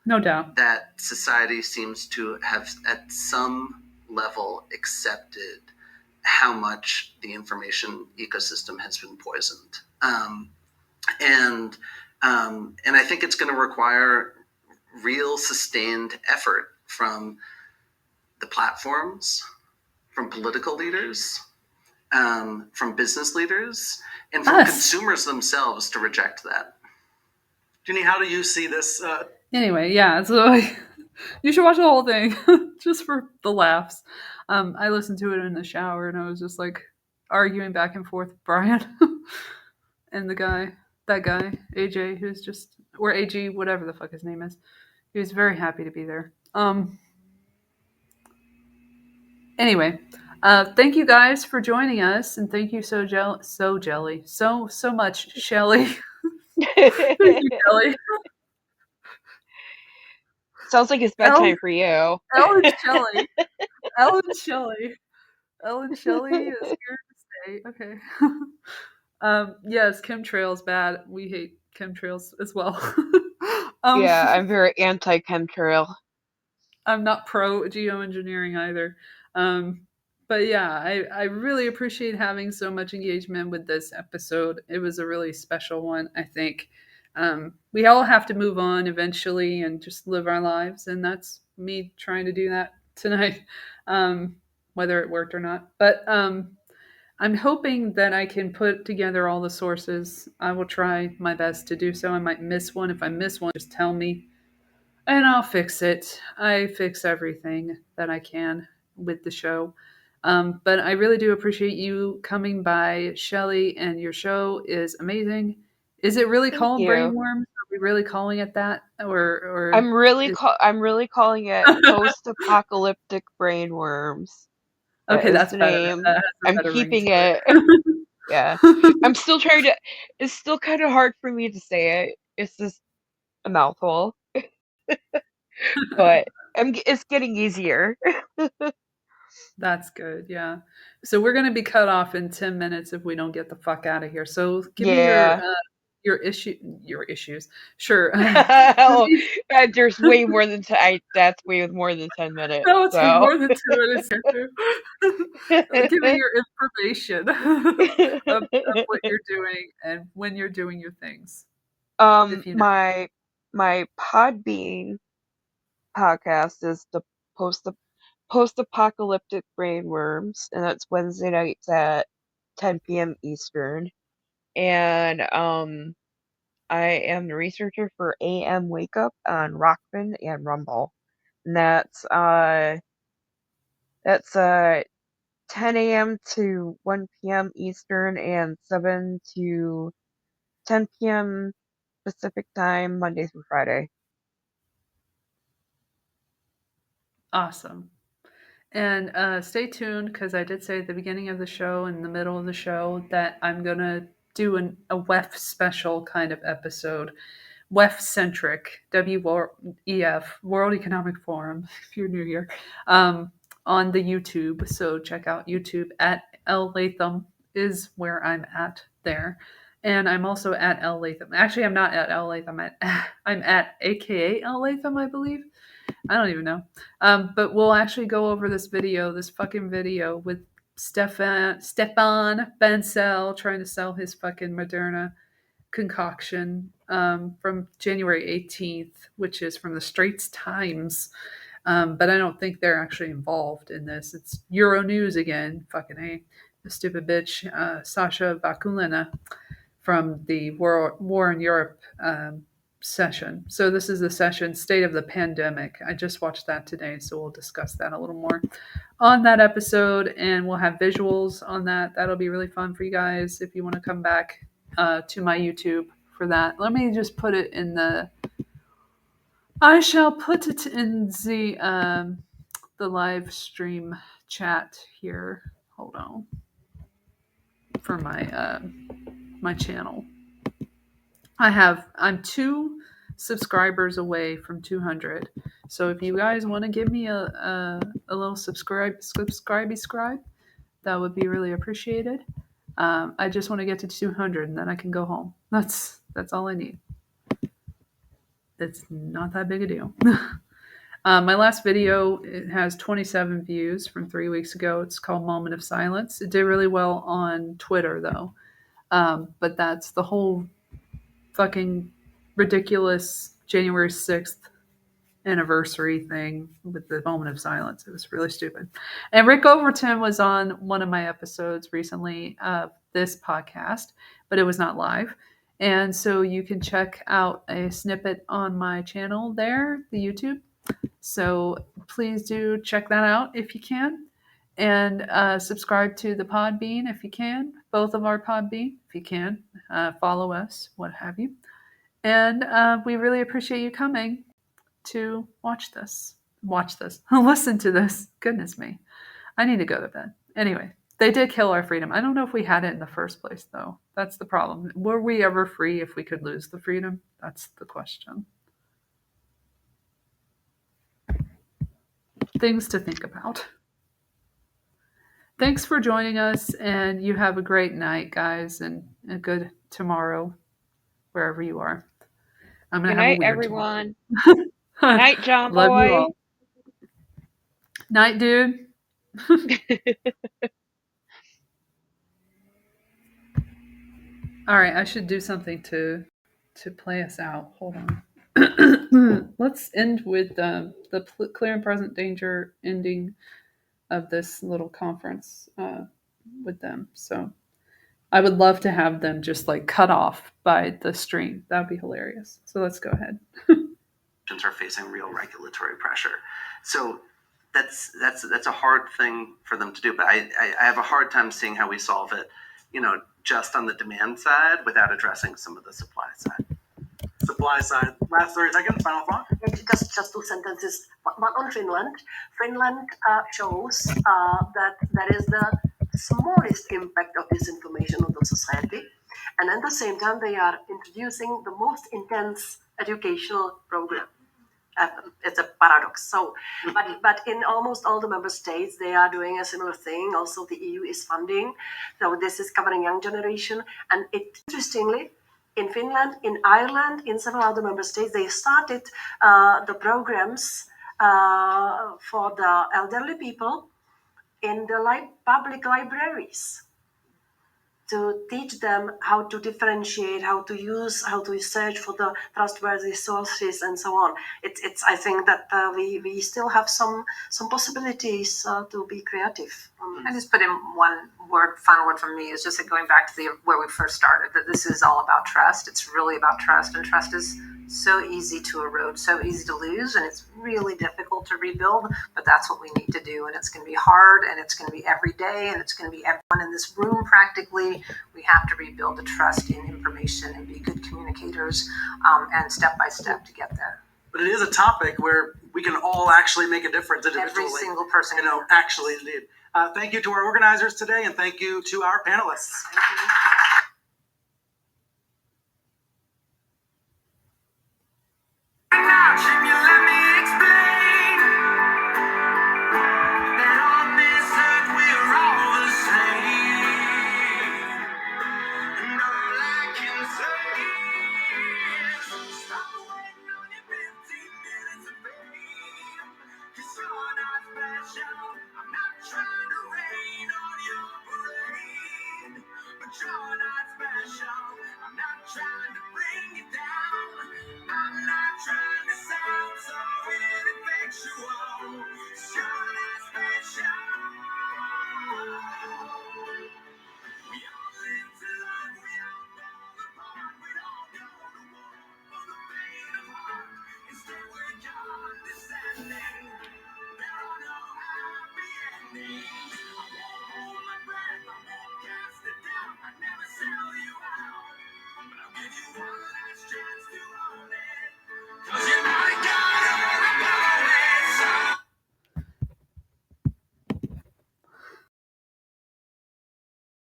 no doubt that society seems to have at some level accepted how much the information ecosystem has been poisoned. And I think it's going to require real sustained effort from the platforms, from political leaders, from business leaders, and from consumers themselves to reject that. Jeannie, how do you see this? Anyway, yeah, so you should watch the whole thing just for the laughs. I listened to it in the shower, and I was just like arguing back and forth with Brian and that guy, AJ, who's just, or AG, whatever the fuck his name is. He was very happy to be there. Anyway, thank you guys for joining us, and thank you so much, Shelly. Thank you, Shelly. Sounds like it's bedtime for you. Elle and Shelly. Elle and Shelly is here to stay. Okay. Yes, chemtrails bad. We hate chemtrails as well. Yeah, I'm very anti-chemtrail. I'm not pro geoengineering either. But yeah, I really appreciate having so much engagement with this episode. It was a really special one, I think. We all have to move on eventually and just live our lives, and that's me trying to do that tonight, whether it worked or not. But I'm hoping that I can put together all the sources. I will try my best to do so. I might miss one. If I miss one, just tell me, and I'll fix it. I fix everything that I can with the show. But I really do appreciate you coming by, Shelly, and your show is amazing. Is it really called Brain Worms, or we really calling it that, or I'm really calling it Post-Apocalyptic Brain Worms. That okay, is that's the better. name. That has a I'm better ring keeping to it. it. Yeah. I'm still trying to. It's still kind of hard for me to say it. It's just a mouthful, but it's getting easier. That's good. Yeah. So we're going to be cut off in 10 minutes if we don't get the fuck out of here. So give me Yeah. your issues. Sure. Oh, there's way more than that's way more than 10 minutes. No, it's So. more than 2 minutes. Give me your information of what you're doing and when you're doing your things. If you know. My Podbean podcast is the Post-Apocalyptic Brain Worms, and that's Wednesday nights at 10 p.m. Eastern. And I am the researcher for AM Wake Up on Rockfin and Rumble. And that's 10 a.m. to 1 p.m. Eastern and 7 to 10 p.m. Pacific time, Monday through Friday. Awesome. And stay tuned, because I did say at the beginning of the show and the middle of the show that I'm going to do a WEF special kind of episode. WEF-centric, WEF, World Economic Forum, if you're new here, on the YouTube. So check out YouTube at Elle Latham is where I'm at there. And I'm also at Elle Latham. Actually, I'm not at Elle Latham. I'm at AKA Elle Latham, I believe. I don't even know. But we'll actually go over this fucking video with Stefan Bancel trying to sell his fucking Moderna concoction from January 18th, which is from the Straits Times. But I don't think they're actually involved in this. It's Euronews again. Fucking A. The stupid bitch, Sasha Vakulina from the War in Europe session. So this is the session, State of the Pandemic. I just watched that today, so we'll discuss that a little more on that episode, and we'll have visuals on that. That'll be really fun for you guys if you want to come back to my YouTube for that. Let me just put it in the. I shall put it in the live stream chat here. Hold on for my my channel. I'm 2 subscribers away from 200. So if you guys want to give me a little subscribe, that would be really appreciated. I just want to get to 200 and then I can go home. That's all I need. It's not that big a deal. My last video, it has 27 views from 3 weeks ago. It's called Moment of Silence. It did really well on Twitter though. But that's the whole fucking ridiculous January 6th anniversary thing with the moment of silence. It was really stupid. And Rick Overton was on one of my episodes recently of this podcast, but it was not live. And so you can check out a snippet on my channel there, the YouTube. So please do check that out if you can. And subscribe to the Podbean if you can. Both of our Podbean if you can. Follow us, what have you. And we really appreciate you coming to watch this, listen to this. Goodness me. I need to go to bed. Anyway, they did kill our freedom. I don't know if we had it in the first place, though. That's the problem. Were we ever free if we could lose the freedom? That's the question. Things to think about. Thanks for joining us, and you have a great night, guys, and a good tomorrow, wherever you are. I'm gonna Good have night, a weird everyone. Night, John Love Boy. you all. Night, dude. All right, I should do something to play us out. Hold on. Let's end with the clear and present danger ending of this little conference with them. So I would love to have them just like cut off by the stream. That would be hilarious. So let's go ahead. Are facing real regulatory pressure. So that's a hard thing for them to do. But I have a hard time seeing how we solve it, just on the demand side without addressing some of the supply side. So supply side. Last 30 seconds, final thought. Just 2 sentences. One on Finland. Finland shows that there is the smallest impact of disinformation on the society, and at the same time they are introducing the most intense educational program. It's a paradox. So, but in almost all the member states, they are doing a similar thing. Also, the EU is funding. So this is covering young generation. And interestingly, in Finland, in Ireland, in several other member states, they started the programs for the elderly people in the public libraries, to teach them how to differentiate, how to use, how to search for the trustworthy sources, and so on. It's. I think that we still have some possibilities to be creative. I just put in one final word from me is just going back to where we first started, that this is all about trust. It's really about trust, and trust is so easy to erode, so easy to lose, and it's really difficult to rebuild, but that's what we need to do, and it's going to be hard, and it's going to be every day, and it's going to be everyone in this room practically. We have to rebuild the trust in information and be good communicators, and step by step to get there. But it is a topic where we can all actually make a difference individually. Every single person. Actually, indeed. Thank you to our organizers today, and thank you to our panelists. Thank you. I'm not trying to rain on your parade, but you're